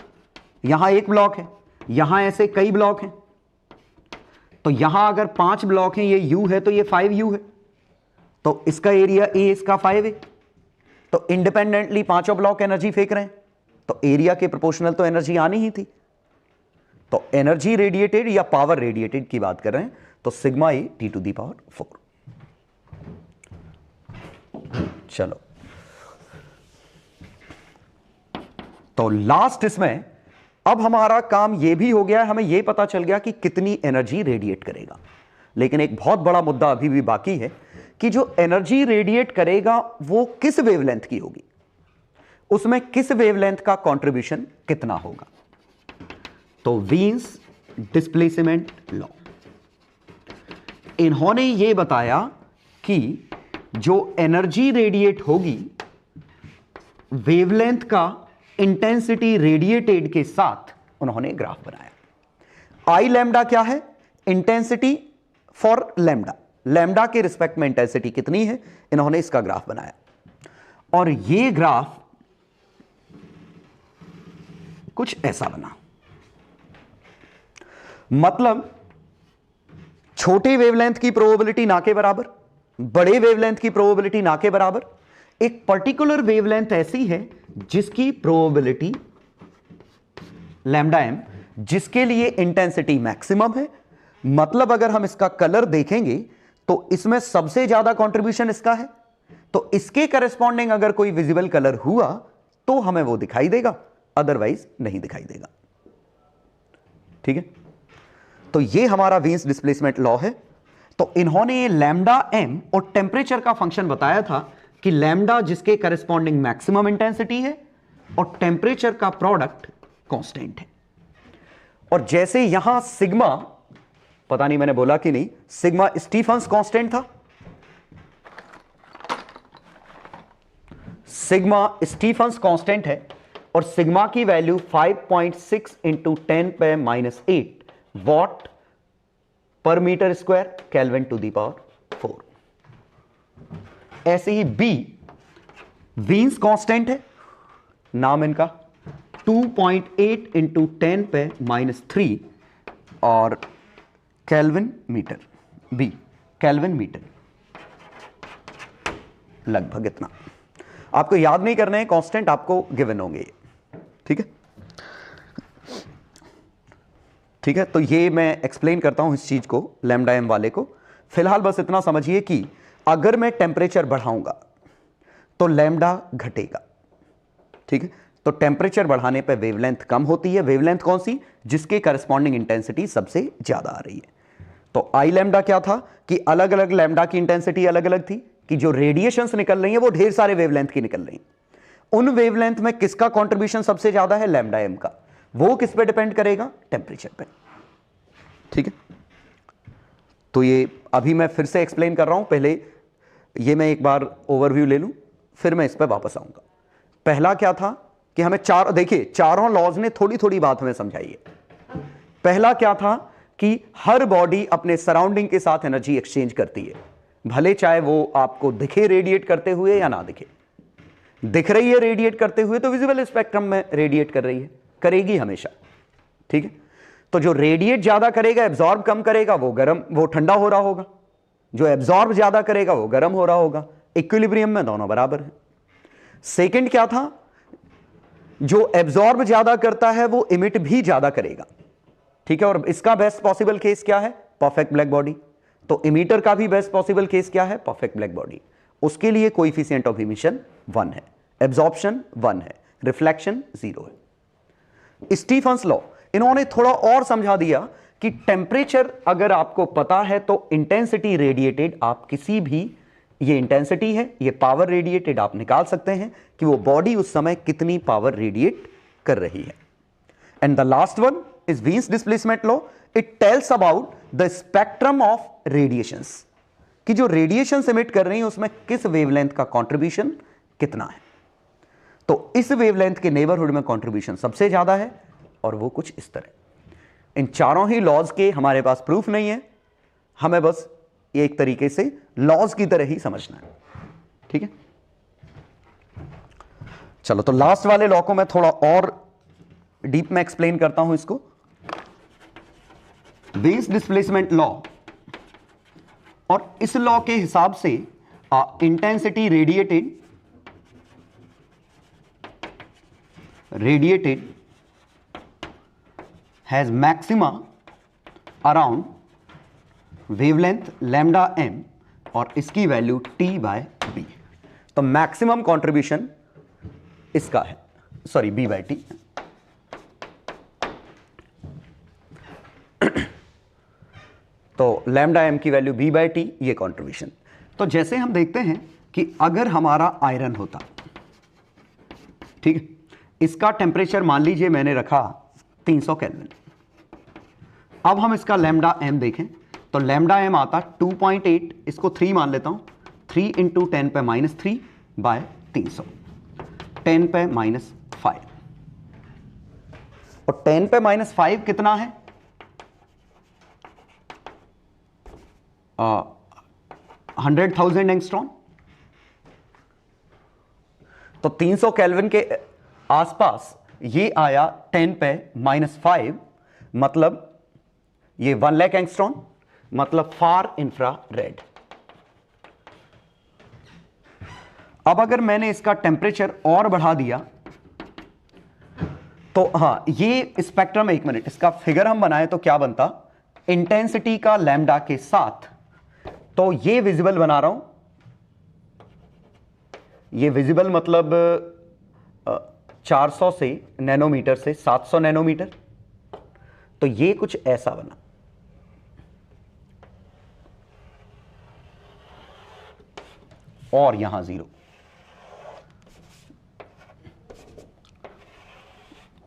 यहां एक ब्लॉक है, यहां ऐसे कई ब्लॉक हैं, तो यहां अगर 5 ब्लॉक हैं, ये U है तो ये 5U है, तो इसका एरिया A, इसका 5 है, तो इंडिपेंडेंटली पांचों ब्लॉक एनर्जी फेंक रहे हैं, तो एरिया के प्रोपोर्शनल तो एनर्जी आनी ही थी। तो एनर्जी रेडिएटेड या पावर रेडिएटेड की बात कर रहे हैं तो sigma A T to the power 4। चलो, तो लास्ट इसमें अब हमारा काम यह भी हो गया है, हमें यह पता चल गया कि कितनी एनर्जी रेडिएट करेगा। लेकिन एक बहुत बड़ा मुद्दा अभी भी बाकी है कि जो एनर्जी रेडिएट करेगा वो किस वेवलेंथ की होगी, उसमें किस वेवलेंथ का कंट्रीब्यूशन कितना होगा। तो वीन्स डिस्प्लेसमेंट लॉ, इन्होंने यह बताया कि जो एनर्जी रेडिएट होगी वेवलेंथ का इंटेंसिटी रेडिएटेड के साथ उन्होंने ग्राफ बनाया। आई लैम्डा क्या है? इंटेंसिटी फॉर लैम्डा, लैम्डा के रिस्पेक्ट में इंटेंसिटी कितनी है, इन्होंने इसका ग्राफ बनाया। और यह ग्राफ कुछ ऐसा बना, मतलब छोटे वेवलेंथ की प्रोबेबिलिटी ना के बराबर, बड़े वेवलेंथ की प्रोबेबिलिटी ना के बराबर। एक पर्टिकुलर वेवलेंथ ऐसी है जिसकी प्रोबेबिलिटी लैम्डा एम, जिसके लिए इंटेंसिटी मैक्सिमम है। मतलब अगर हम इसका कलर देखेंगे तो इसमें सबसे ज्यादा कंट्रीब्यूशन इसका है, तो इसके करस्पॉन्डिंग अगर कोई विजिबल कलर हुआ तो हमें वो दिखाई देगा, अदरवाइज नहीं दिखाई देगा। ठीक है, तो ये हमारा वीन्स डिस्प्लेसमेंट लॉ है। तो इन्होंने लैम्डा एम और टेम्परेचर का फंक्शन बताया था कि लैम्डा जिसके करस्पॉन्डिंग मैक्सिमम इंटेंसिटी है और टेम्परेचर का प्रोडक्ट कांस्टेंट है। और जैसे यहां सिग्मा, पता नहीं मैंने बोला कि नहीं, सिग्मा स्टीफन्स कांस्टेंट था, सिग्मा स्टीफन्स कांस्टेंट है और सिग्मा की value 5.6 into 10⁻⁸ watt per metre square kelvin to the power 4। ऐसे ही बी वीन्स कांस्टेंट है, नाम इनका 2.8 इंटू 10⁻³ और kelvin metre, B kelvin metre, लगभग इतना। आपको याद नहीं करना है, कांस्टेंट आपको गिवन होंगे। ठीक है, ठीक है, तो ये मैं एक्सप्लेन करता हूं इस चीज को, लैम्डा एम वाले को। फिलहाल बस इतना समझिए कि अगर मैं टेम्परेचर बढ़ाऊंगा तो लैम्डा घटेगा। ठीक है, तो टेम्परेचर बढ़ाने पे वेवलेंथ कम होती है। वेवलेंथ कौन सी? जिसके करस्पॉन्डिंग इंटेंसिटी सबसे ज्यादा आ रही है। तो आई लैम्डा क्या था कि अलग अलग लैम्डा की इंटेंसिटी अलग अलग थी, कि जो रेडिएशंस निकल रही हैं वो ढेर सारे वेवलेंथ की निकल रही हैं। उन वेवलेंथ में किसका कंट्रीब्यूशन सबसे ज्यादा है? लैम्डा एम का। वो किस पे डिपेंड करेगा? टेम्परेचर पे। ठीक है, तो ये अभी मैं फिर से एक्सप्लेन कर रहा हूं, पहले ये मैं एक बार ओवरव्यू ले लूं, फिर मैं इस पे वापस आऊंगा। पहला क्या था कि हमें देखिए चारों लॉज ने थोड़ी थोड़ी बात हमें समझाई है। पहला क्या था कि हर बॉडी अपने सराउंडिंग के साथ एनर्जी एक्सचेंज करती है, भले चाहे वो आपको दिखे रेडिएट करते हुए या ना दिखे। दिख रही है रेडिएट करते हुए तो विजिबल स्पेक्ट्रम में रेडिएट कर रही है, करेगी हमेशा। ठीक है, तो जो रेडिएट ज्यादा करेगा, एब्जॉर्ब कम करेगा, वो ठंडा हो रहा होगा। जो एब्जॉर्ब ज्यादा करेगा वो गर्म हो रहा होगा। इक्विलिब्रियम में दोनों बराबर है। सेकंड क्या था? जो एब्जॉर्ब ज्यादा करता है वो इमिट भी ज्यादा करेगा। ठीक है, और इसका बेस्ट पॉसिबल केस क्या है? Perfect black body. तो इमीटर का भी बेस्ट पॉसिबल केस क्या है? Perfect black body. उसके लिए कोएफिशिएंट ऑफ इमिशन 1 है, एब्जॉर्प्शन 1 है, रिफ्लेक्शन 0 है। स्टीफन्स लॉ इन्होंने थोड़ा और समझा दिया कि टेम्परेचर अगर आपको पता है तो इंटेंसिटी रेडिएटेड आप किसी भी, ये इंटेंसिटी है, ये पावर रेडिएटेड आप निकाल सकते हैं कि वो बॉडी उस समय कितनी पावर रेडिएट कर रही है। And the last one is Wien's displacement law. It tells about the spectrum of radiations, कि जो रेडिएशंस एमिट कर रही है उसमें किस वेवलेंथ का कंट्रीब्यूशन कितना है। तो इस वेवलेंथ के नेबरहुड में कंट्रीब्यूशन सबसे ज्यादा है, और वो कुछ इस तरह। इन चारों ही लॉज के हमारे पास प्रूफ नहीं है, हमें बस एक तरीके से लॉज की तरह ही समझना है। ठीक है, चलो तो लास्ट वाले लॉ को मैं थोड़ा और डीप में एक्सप्लेन करता हूं इसको। वीन्स डिस्प्लेसमेंट लॉ, और इस लॉ के हिसाब से intensity radiated has maxima around wavelength lambda m और इसकी वैल्यू T/b। तो मैक्सिमम कंट्रीब्यूशन इसका है, सॉरी B/T। तो लैम्डा m की वैल्यू B/T, ये कंट्रीब्यूशन। तो जैसे हम देखते हैं कि अगर हमारा आयरन होता, ठीक है, इसका टेम्परेचर मान लीजिए मैंने रखा 300 केल्विन। अब हम इसका लैम्डा m देखें तो लैम्डा m आता 2.8, इसको 3 मान लेता हूं, 3 × 10⁻³ 10⁻5। और 10⁻5 कितना है? 100,000 एंगस्ट्रॉम। तो 300 केल्विन के आसपास ये आया 10⁻5, मतलब ये 1 लाख एंगस्ट्रॉम, मतलब फार इंफ्रारेड। अब अगर मैंने इसका टेम्परेचर और बढ़ा दिया तो हाँ, ये स्पेक्ट्रम, एक मिनट, इसका फिगर हम बनाए तो क्या बनता, इंटेंसिटी का लैम्डा के साथ। तो ये विजिबल बना रहा हूं, ये विजिबल मतलब 400 से नैनोमीटर से 700 नैनोमीटर। तो ये कुछ ऐसा बना। और यहां 0,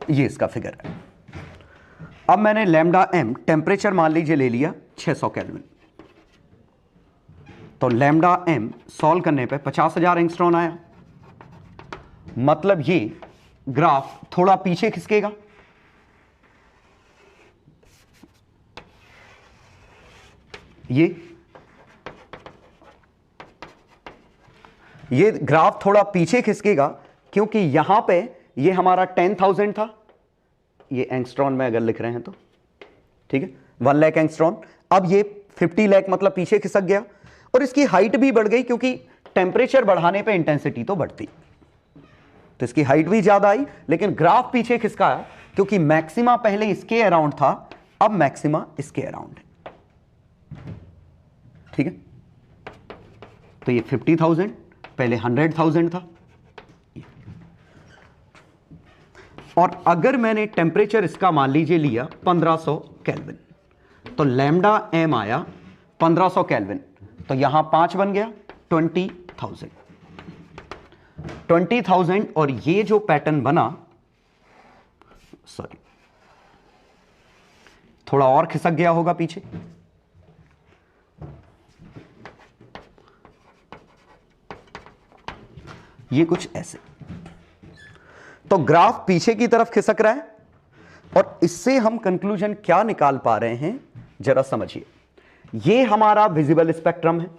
ये इसका फिगर है। अब मैंने लैम्डा m टेम्परेचर मान लीजिए ले लिया 600 केल्विन। तो लैम्डा m सॉल्व करने पे 50,000 एंगस्ट्रॉन आया। मतलब ये ग्राफ थोड़ा पीछे खिसकेगा, ये ग्राफ थोड़ा पीछे खिसकेगा क्योंकि यहां पे ये हमारा 10,000 था, ये एंगस्ट्रॉन में अगर लिख रहे हैं तो, ठीक है, 1 लाख एंगस्ट्रॉन। अब ये 50 लाख, मतलब पीछे खिसक गया। और इसकी हाइट भी बढ़ गई क्योंकि टेम्परेचर बढ़ाने पे इंटेंसिटी तो बढ़ती, तो इसकी हाइट भी ज्यादा आई, लेकिन ग्राफ पीछे खिसका क्योंकि मैक्सिमा पहले इसके अराउंड था, अब मैक्सिमा इसके अराउंड है, ठीक है। तो ये 50,000, पहले 100,000 था। और अगर मैंने टेम्परेचर इसका मान लीजिए लिया 1500 केल्विन, तो लैम्डा m आया 1500 केल्विन। तो यहां 5 बन गया, 20,000। 20,000 और ये जो पैटर्न बना, सॉरी, थोड़ा और खिसक गया होगा पीछे। ये कुछ ऐसे। तो ग्राफ पीछे की तरफ खिसक रहा है और इससे हम कंक्लूजन क्या निकाल पा रहे हैं, जरा समझिए। ये हमारा विजिबल स्पेक्ट्रम है,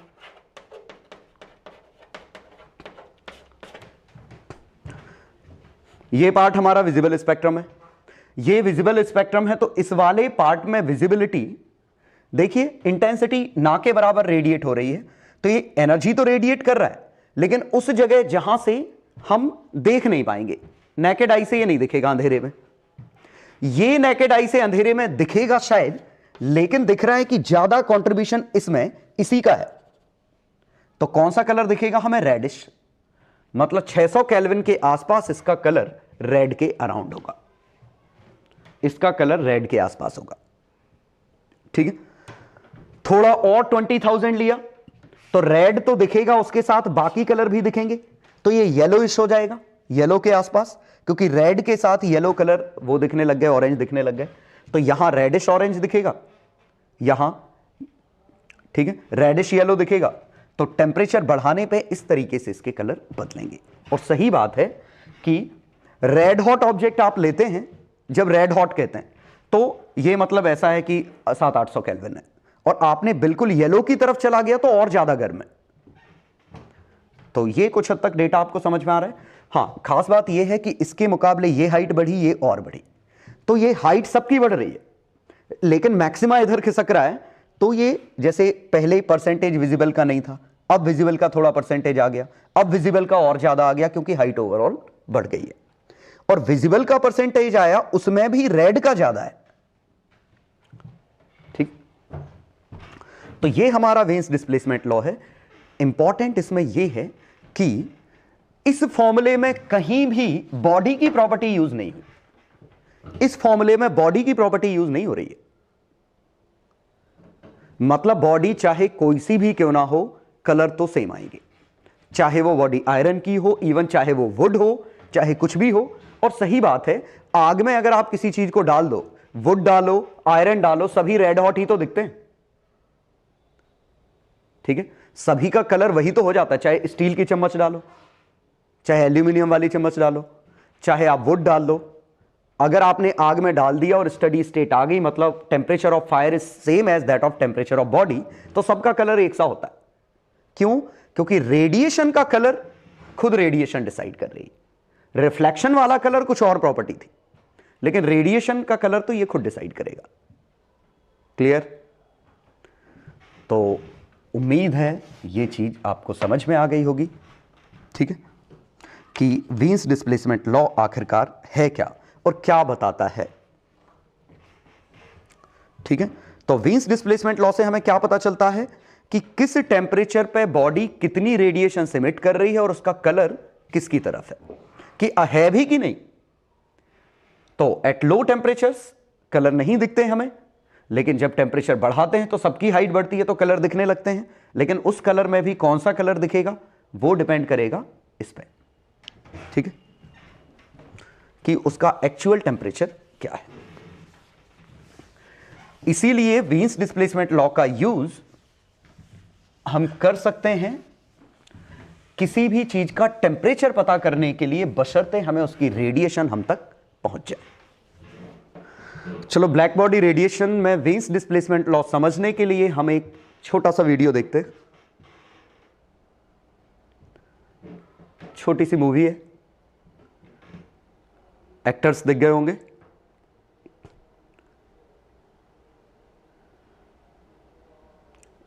ये पार्ट हमारा विजिबल स्पेक्ट्रम है, ये विजिबल स्पेक्ट्रम है। तो इस वाले पार्ट में विजिबिलिटी देखिए, इंटेंसिटी ना के बराबर रेडिएट हो रही है। तो ये एनर्जी तो रेडिएट कर रहा है, लेकिन उस जगह जहां से हम देख नहीं पाएंगे, नेकेड आई से ये नहीं दिखेगा अंधेरे में। ये नेकेड आई से अंधेरे में दिखेगा शायद, लेकिन दिख रहा है कि ज्यादा कंट्रीब्यूशन इसमें इसी का है। तो कौन सा कलर दिखेगा हमें? रेडिश। मतलब 600 केल्विन के आसपास इसका कलर रेड के अराउंड होगा, इसका कलर रेड के आसपास होगा, ठीक है। थोड़ा और 20,000 लिया तो रेड तो दिखेगा, उसके साथ बाकी कलर भी दिखेंगे। तो ये येलोइश हो जाएगा, येलो के आसपास, क्योंकि रेड के साथ येलो कलर वो दिखने लग गए, ऑरेंज दिखने लग गए। तो यहां रेडिश ऑरेंज दिखेगा, यहां, ठीक है, रेडिश येलो दिखेगा। तो टेम्परेचर बढ़ाने पे इस तरीके से इसके कलर बदलेंगे। और सही बात है कि रेड हॉट ऑब्जेक्ट आप लेते हैं, जब रेड हॉट कहते हैं तो ये मतलब ऐसा है कि 700-800 केल्विन है, और आपने बिल्कुल येलो की तरफ चला गया तो और ज्यादा गर्म है। तो ये कुछ हद तक डेटा आपको समझ में आ रहा है। हाँ, खास बात यह है कि इसके मुकाबले ये हाइट बढ़ी, ये और बढ़ी। तो ये हाइट सबकी बढ़ रही है, लेकिन मैक्सिमा इधर खिसक रहा है। तो ये जैसे पहले परसेंटेज विजिबल का नहीं था, अब विजिबल का थोड़ा परसेंटेज आ गया, अब विजिबल का और ज्यादा आ गया क्योंकि हाइट ओवरऑल बढ़ गई है। और विजिबल का परसेंटेज आया, उसमें भी रेड का ज्यादा है, तो ये हमारा वेन्स डिस्प्लेसमेंट लॉ है। इंपॉर्टेंट इसमें यह है कि इस फॉर्मूले में कहीं भी बॉडी की प्रॉपर्टी यूज नहीं हुई। इस फॉर्मूले में बॉडी की प्रॉपर्टी यूज नहीं हो रही है। मतलब बॉडी चाहे कोई सी भी क्यों ना हो, कलर तो सेम आएंगे, चाहे वो बॉडी आयरन की हो, इवन चाहे वो वुड हो, चाहे कुछ भी हो। और सही बात है, आग में अगर आप किसी चीज को डाल दो, वुड डालो, आयरन डालो, सभी रेड हॉट ही तो दिखते हैं। ठीक है, सभी का कलर वही तो हो जाता है। चाहे स्टील की चम्मच डालो, चाहे एल्यूमिनियम वाली चम्मच डालो, चाहे आप वुड डाल दो, अगर आपने आग में डाल दिया और स्टडी स्टेट आ गई, मतलब temperature of fire is same as that of temperature of body, तो सबका कलर एक सा होता है। क्यों? क्योंकि रेडिएशन का कलर खुद रेडिएशन डिसाइड कर रही है। रिफ्लेक्शन वाला कलर कुछ और प्रॉपर्टी थी, लेकिन रेडिएशन का कलर तो ये खुद डिसाइड करेगा। क्लियर? तो उम्मीद है ये चीज आपको समझ में आ गई होगी। ठीक है, कि वीन्स डिस्प्लेसमेंट लॉ आखिरकार है क्या और क्या बताता है। ठीक है, तो वीन्स डिस्प्लेसमेंट लॉ से हमें क्या पता चलता है कि किस टेम्परेचर पे बॉडी कितनी रेडिएशन एमिट कर रही है और उसका कलर किसकी तरफ है, कि है भी कि नहीं। तो एट लो टेम्परेचर्स कलर नहीं दिखते हमें, लेकिन जब टेम्परेचर बढ़ाते हैं तो सबकी हाइट बढ़ती है तो कलर दिखने लगते हैं। लेकिन उस कलर में भी कौन सा कलर दिखेगा वो डिपेंड करेगा इस पे। ठीक है, कि उसका एक्चुअल टेम्परेचर क्या है। इसीलिए वीन्स डिस्प्लेसमेंट लॉ का यूज हम कर सकते हैं किसी भी चीज का टेम्परेचर पता करने के लिए, बशर्ते हमें उसकी रेडिएशन हम तक पहुंच जाए। चलो, ब्लैक बॉडी रेडिएशन में वीन्स डिस्प्लेसमेंट लॉ समझने के लिए हम एक छोटा सा वीडियो देखते हैं। छोटी सी मूवी है, एक्टर्स दिख गए होंगे।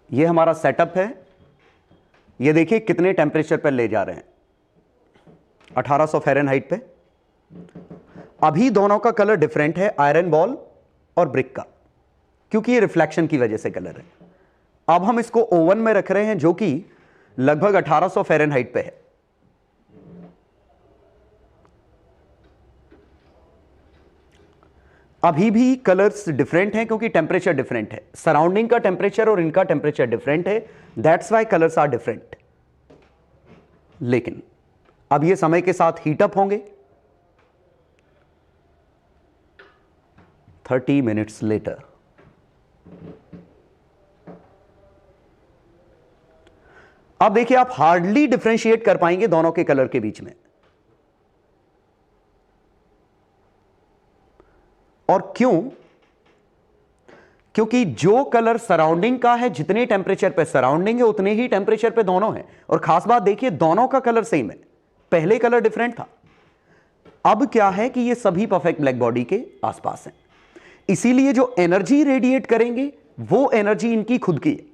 ये हमारा सेटअप है। ये देखिए कितने टेम्परेचर पर ले जा रहे हैं, 1800 फ़ारेनहाइट पे। अभी दोनों का कलर डिफरेंट है, आयरन बॉल और ब्रिक का, क्योंकि ये रिफ्लेक्शन की वजह से कलर है। अब हम इसको ओवन में रख रहे हैं जो कि लगभग 1800 फ़ारेनहाइट पे है। अभी भी कलर्स डिफरेंट हैं क्योंकि टेम्परेचर डिफरेंट है। सराउंडिंग का टेम्परेचर और इनका टेम्परेचर डिफरेंट है, that's why colours are different. लेकिन अब ये समय के साथ हीटअप होंगे। 30 मिनट्स लेटर अब देखिए, आप हार्डली डिफरेंशिएट कर पाएंगे दोनों के कलर के बीच में। और क्यों? क्योंकि जो कलर सराउंडिंग का है, जितने टेम्परेचर पे सराउंडिंग है उतने ही टेम्परेचर पे दोनों है। और खास बात देखिए, दोनों का कलर सेम है। पहले कलर डिफरेंट था, अब क्या है कि ये सभी परफेक्ट ब्लैक बॉडी के आसपास हैं। इसीलिए जो एनर्जी रेडिएट करेंगे वो एनर्जी इनकी खुद की है,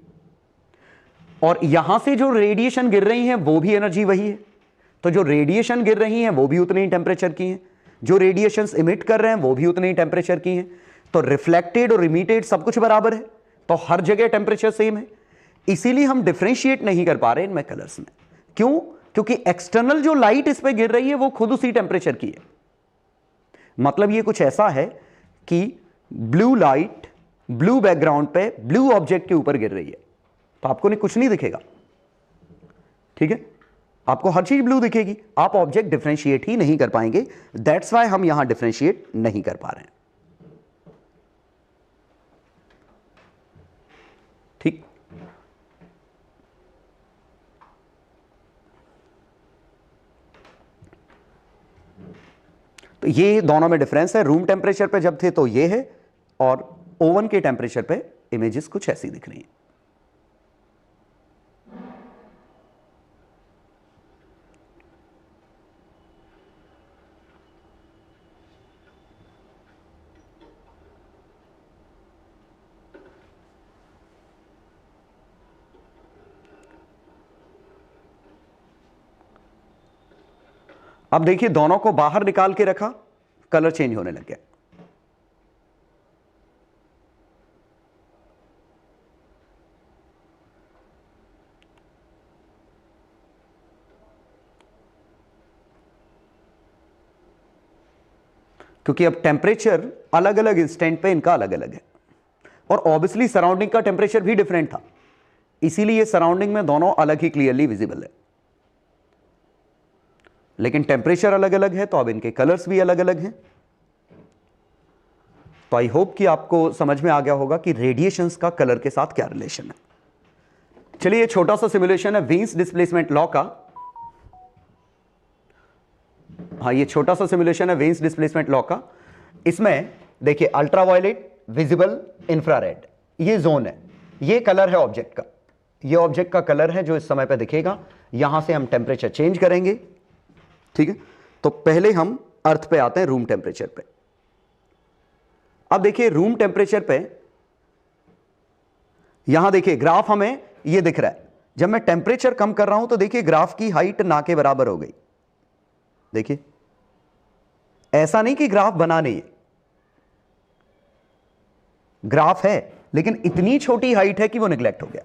और यहां से जो रेडिएशन गिर रही है वो भी एनर्जी वही है। तो जो रेडिएशन गिर रही है वो भी उतने ही टेम्परेचर की है, जो रेडिएशंस इमिट कर रहे हैं वो भी उतने ही टेम्परेचर की हैं। तो रिफ्लेक्टेड और इमिटेड सब कुछ बराबर है, तो हर जगह टेम्परेचर सेम है। इसीलिए हम डिफरेंशिएट नहीं कर पा रहे इनमें कलर्स में। क्यों? क्योंकि एक्सटर्नल जो लाइट इस पे गिर रही है वो खुद उसी टेम्परेचर की है। मतलब ये कुछ ऐसा है कि ब्लू लाइट ब्लू बैकग्राउंड पे ब्लू ऑब्जेक्ट के ऊपर गिर रही है, तो आपको कुछ नहीं दिखेगा। ठीक है, आपको हर चीज ब्लू दिखेगी, आप ऑब्जेक्ट डिफरेंशिएट ही नहीं कर पाएंगे। दैट्स वाई हम यहां डिफरेंशिएट नहीं कर पा रहे हैं। ठीक, तो ये दोनों में डिफरेंस है। रूम टेम्परेचर पे जब थे तो ये है, और ओवन के टेम्परेचर पे इमेजेस कुछ ऐसी दिख रही हैं। अब देखिए, दोनों को बाहर निकाल के रखा, कलर चेंज होने लग गया। क्योंकि अब टेम्परेचर अलग अलग इंस्टेंट पे इनका अलग अलग है, और ऑब्वियसली सराउंडिंग का टेम्परेचर भी डिफरेंट था, इसीलिए सराउंडिंग में दोनों अलग ही क्लियरली विजिबल है। लेकिन टेम्परेचर अलग अलग है तो अब इनके कलर्स भी अलग अलग हैं। तो आई होप कि आपको समझ में आ गया होगा कि रेडिएशंस का कलर के साथ क्या रिलेशन है। चलिए, ये छोटा सा सिमुलेशन है वेन्स डिस्प्लेसमेंट लॉ का। हाँ, ये छोटा सा सिमुलेशन है वेन्स डिस्प्लेसमेंट लॉ का। इसमें देखिए अल्ट्रावायलेट, विजिबल, इंफ्रारेड, ये जोन है, ये कलर है ऑब्जेक्ट का, ये ऑब्जेक्ट का कलर है जो इस समय पे दिखेगा। यहां से हम टेम्परेचर चेंज करेंगे, ठीक है। तो पहले हम अर्थ पे आते हैं, रूम टेम्परेचर पे। अब देखिए रूम टेम्परेचर पे यहां देखिए ग्राफ हमें ये दिख रहा है। जब मैं टेम्परेचर कम कर रहा हूं तो देखिए ग्राफ की हाइट ना के बराबर हो गई। देखिए ऐसा नहीं कि ग्राफ बना नहीं है, ग्राफ है, लेकिन इतनी छोटी हाइट है कि वो निगलेक्ट हो गया।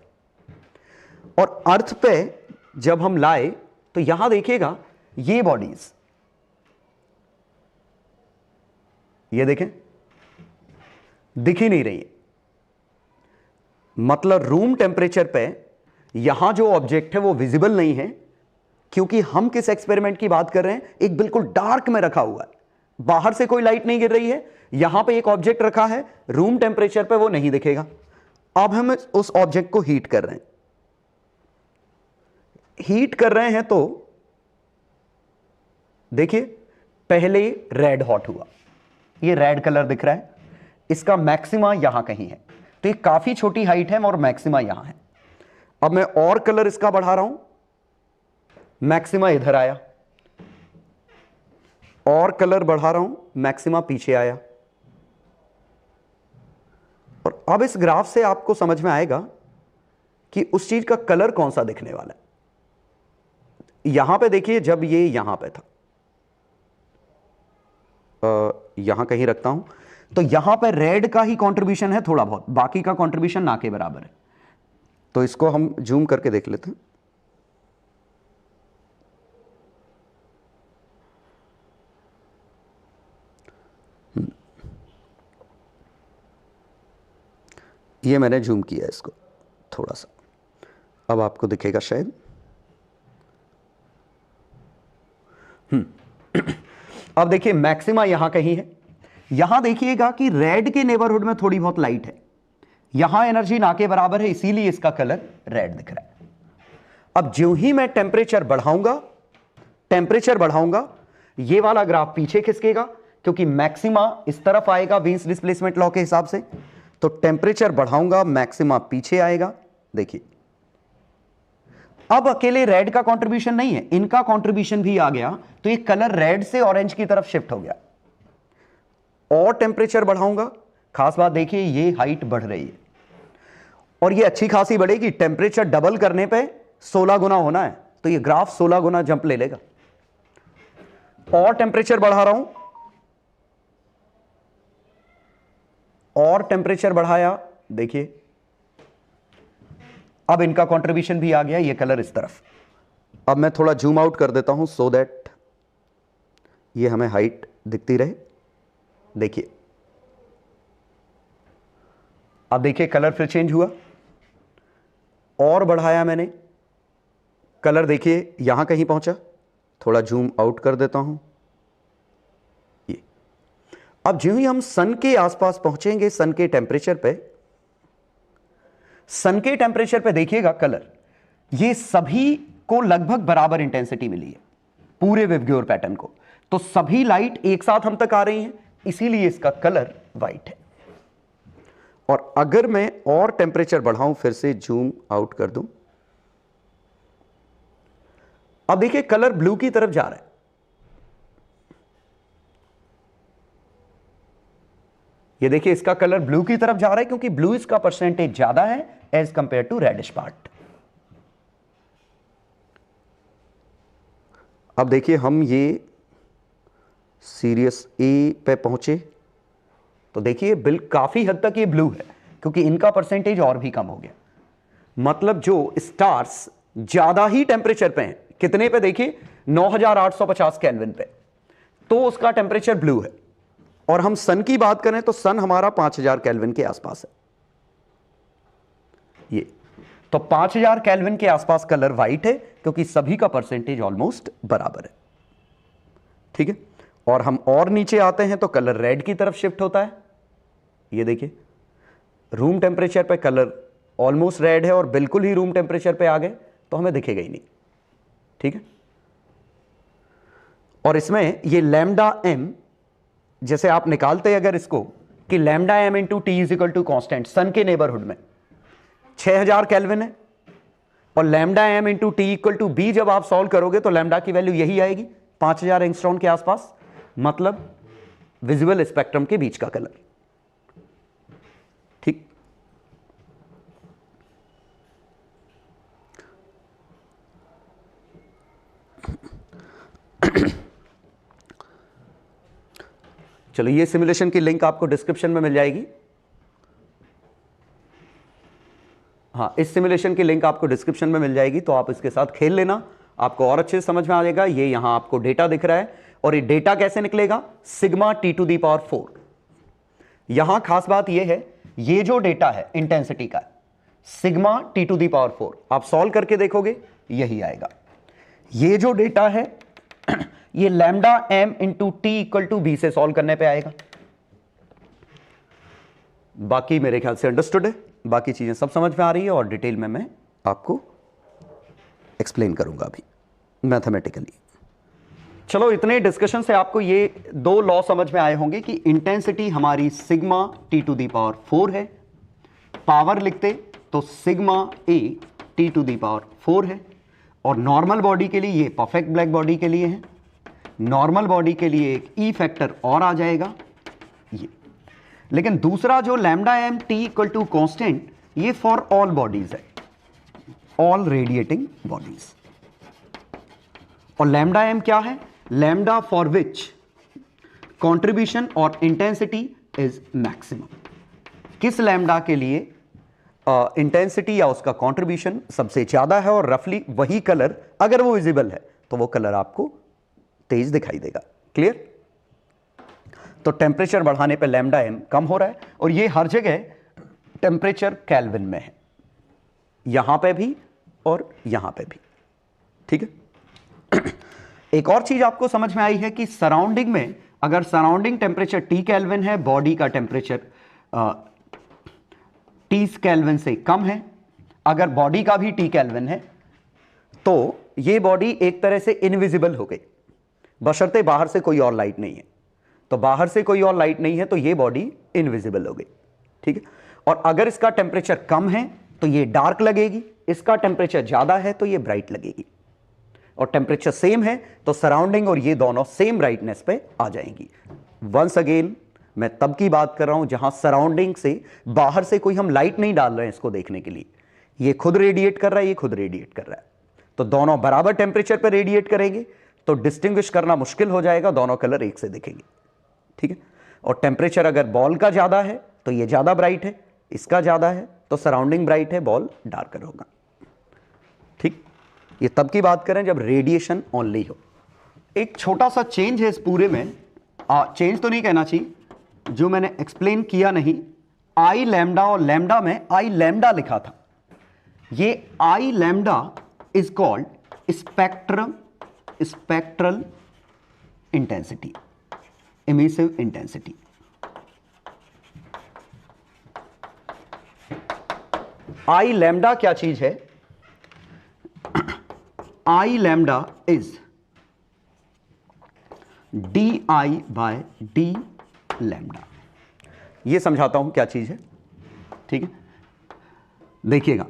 और अर्थ पे जब हम लाए तो यहां देखिएगा ये बॉडीज, ये देखें दिख ही नहीं रही है। मतलब रूम टेम्परेचर पे यहां जो ऑब्जेक्ट है वो विजिबल नहीं है, क्योंकि हम किस एक्सपेरिमेंट की बात कर रहे हैं, एक बिल्कुल डार्क में रखा हुआ है, बाहर से कोई लाइट नहीं गिर रही है। यहां पे एक ऑब्जेक्ट रखा है, रूम टेम्परेचर पे वो नहीं दिखेगा। अब हम उस ऑब्जेक्ट को हीट कर रहे हैं, हीट कर रहे हैं तो देखिए पहले रेड हॉट हुआ, ये रेड कलर दिख रहा है, इसका मैक्सिमा यहां कहीं है, तो ये काफी छोटी हाइट है और मैक्सिमा यहां है। अब मैं और कलर इसका बढ़ा रहा हूं, मैक्सिमा इधर आया, और कलर बढ़ा रहा हूं, मैक्सिमा पीछे आया। और अब इस ग्राफ से आपको समझ में आएगा कि उस चीज का कलर कौन सा दिखने वाला है। यहां पे देखिए जब ये यहां पे था, यहां कहीं रखता हूं, तो यहां पे रेड का ही कंट्रीब्यूशन है थोड़ा बहुत, बाकी का कंट्रीब्यूशन ना के बराबर है। तो इसको हम जूम करके देख लेते हैं। ये मैंने जूम किया इसको थोड़ा सा, अब आपको दिखेगा शायद। अब देखिए मैक्सिमा यहां कहीं है, यहां देखिएगा कि रेड के नेबरहुड में थोड़ी बहुत लाइट है, यहां एनर्जी ना के बराबर है, इसीलिए इसका कलर रेड दिख रहा है। अब ज्यों ही मैं टेम्परेचर बढ़ाऊंगा, ये वाला ग्राफ पीछे खिसकेगा, क्योंकि मैक्सिमा इस तरफ आएगा वेन्स डिस्प्लेसमेंट लॉ के हिसाब से। तो टेम्परेचर बढ़ाऊंगा, मैक्सिमा पीछे आएगा। देखिए अब अकेले रेड का कंट्रीब्यूशन नहीं है, इनका कंट्रीब्यूशन भी आ गया, तो ये कलर रेड से ऑरेंज की तरफ शिफ्ट हो गया। और टेम्परेचर बढ़ाऊंगा, खास बात देखिए ये हाइट बढ़ रही है, और ये अच्छी खासी बढ़ेगी। टेम्परेचर डबल करने पे 16 गुना होना है, तो ये ग्राफ 16 गुना जंप ले लेगा। और टेम्परेचर बढ़ा रहा हूं, और टेम्परेचर बढ़ाया, देखिए अब इनका कंट्रीब्यूशन भी आ गया, ये कलर इस तरफ। अब मैं थोड़ा जूम आउट कर देता हूं सो दैट ये हमें हाइट दिखती रहे। देखिए अब देखिए कलर फिर चेंज हुआ, और बढ़ाया मैंने, कलर देखिए यहां कहीं पहुंचा। थोड़ा जूम आउट कर देता हूं। ये अब ज्यों ही हम सन के आसपास पहुंचेंगे, सन के टेम्परेचर पे देखिएगा कलर, ये सभी को लगभग बराबर इंटेंसिटी मिली है, पूरे विबग्योर पैटर्न को। तो सभी लाइट एक साथ हम तक आ रही हैं, इसीलिए इसका कलर वाइट है। और अगर मैं और टेम्परेचर बढ़ाऊं, फिर से जूम आउट कर दूं, अब देखिए कलर ब्लू की तरफ जा रहा है। ये देखिए इसका कलर ब्लू की तरफ जा रहा है, क्योंकि ब्लू इसका परसेंटेज ज्यादा है as compare to reddish part. अब देखिए हम ये सीरियस ए पे पहुंचे, तो देखिए बिल काफी हद तक ये ब्लू है, क्योंकि इनका परसेंटेज और भी कम हो गया। मतलब जो स्टार्स ज्यादा ही टेम्परेचर पे हैं, कितने पे देखिए 9850 केल्विन पे, तो उसका टेम्परेचर ब्लू है। और हम सन की बात करें तो सन हमारा 5000 केल्विन के आसपास है। ये तो 5000 केल्विन के आसपास कलर व्हाइट है, क्योंकि सभी का परसेंटेज ऑलमोस्ट बराबर है। ठीक है, और हम और नीचे आते हैं तो कलर रेड की तरफ शिफ्ट होता है। ये देखिए, रूम टेम्परेचर पे कलर ऑलमोस्ट रेड है और बिल्कुल ही रूम टेम्परेचर पे आ गए तो हमें दिखेगा ही नहीं। ठीक है, और इसमें ये लैम्डा एम, जैसे आप निकालते अगर इसको कि lambda m into T is equal to constant, sun के नेबरहुड में 6000 केल्विन है, और lambda m into T equal to b जब आप सॉल्व करोगे तो लैम्डा की वैल्यू यही आएगी, 5000 एंगस्ट्रॉम के आसपास, मतलब विजिबल स्पेक्ट्रम के बीच का कलर। ठीक, चलो, ये सिमुलेशन की लिंक आपको डिस्क्रिप्शन में मिल जाएगी। हाँ, इस सिमुलेशन की लिंक आपको डिस्क्रिप्शन में मिल जाएगी, तो आप इसके साथ खेल लेना, आपको और अच्छे से समझ में आ जाएगा। ये यहां आपको डेटा दिख रहा है, और ये डेटा कैसे निकलेगा, sigma T to the power 4। यहां खास बात ये है, ये जो डेटा है इंटेंसिटी का, sigma T to the power 4, आप सॉल्व करके देखोगे यही आएगा। ये जो डेटा है ये lambda m into T equal to B से सॉल्व करने पे आएगा। बाकी मेरे ख्याल से अंडरस्टूड है, बाकी चीजें सब समझ में आ रही है, और डिटेल में मैं आपको एक्सप्लेन करूंगा अभी मैथमेटिकली। चलो, इतने डिस्कशन से आपको ये दो लॉ समझ में आए होंगे कि इंटेंसिटी हमारी sigma T to the power 4 है, पावर लिखते तो sigma A T to the power 4 है, और नॉर्मल बॉडी के लिए, ये परफेक्ट ब्लैक बॉडी के लिए है, नॉर्मल बॉडी के लिए एक ई फैक्टर और आ जाएगा ये। लेकिन दूसरा जो lambda M T equal to constant, ये फॉर ऑल बॉडीज है, ऑल रेडिएटिंग बॉडीज। और लैम्डा एम क्या है, लैम्डा फॉर विच कंट्रीब्यूशन और इंटेंसिटी इज मैक्सिमम। किस लैम्डा के लिए इंटेंसिटी या उसका कंट्रीब्यूशन सबसे ज्यादा है, और रफली वही कलर अगर वो विजिबल है तो वो कलर आपको तेज दिखाई देगा। क्लियर? तो टेम्परेचर बढ़ाने पे लैम्डा एम कम हो रहा है, और ये हर जगह टेम्परेचर केल्विन में है, यहां पे भी और यहां पे भी। ठीक है, एक और चीज आपको समझ में आई है कि सराउंडिंग में, अगर सराउंडिंग टेम्परेचर टी केल्विन है, बॉडी का टेम्परेचर टी केल्विन से कम है, अगर बॉडी का भी टी केल्विन है तो ये बॉडी एक तरह से इनविजिबल हो गई, बशर्ते बाहर से कोई और लाइट नहीं है। तो बाहर से कोई और लाइट नहीं है तो ये बॉडी इनविजिबल हो गई। ठीक है, और अगर इसका टेम्परेचर कम है तो ये डार्क लगेगी, इसका टेम्परेचर ज्यादा है तो ये ब्राइट लगेगी, और टेम्परेचर सेम है तो सराउंडिंग और ये दोनों सेम ब्राइटनेस पे आ जाएंगी। वंस अगेन, मैं तब की बात कर रहा हूं जहां सराउंडिंग से, बाहर से कोई हम लाइट नहीं डाल रहे हैं इसको देखने के लिए, ये खुद रेडिएट कर रहा है, ये खुद रेडिएट कर रहा है, तो दोनों बराबर टेम्परेचर पर रेडिएट करेंगे तो डिस्टिंग्विश करना मुश्किल हो जाएगा, दोनों कलर एक से दिखेंगे। ठीक है, और टेम्परेचर अगर बॉल का ज्यादा है तो ये ज्यादा ब्राइट है, इसका ज्यादा है तो सराउंडिंग ब्राइट है, बॉल डार्कर होगा। ठीक, ये तब की बात करें जब रेडिएशन ओनली हो। एक छोटा सा चेंज है इस पूरे में, चेंज तो नहीं कहना चाहिए, जो मैंने एक्सप्लेन किया नहीं, आई लैम्डा और लैम्डा में आई लैम्डा लिखा था, ये I lambda is called spectral intensity, emissive intensity. I lambda क्या चीज है, I lambda is d I by D lambda. ये समझाता हूं क्या चीज है। ठीक है, देखिएगा,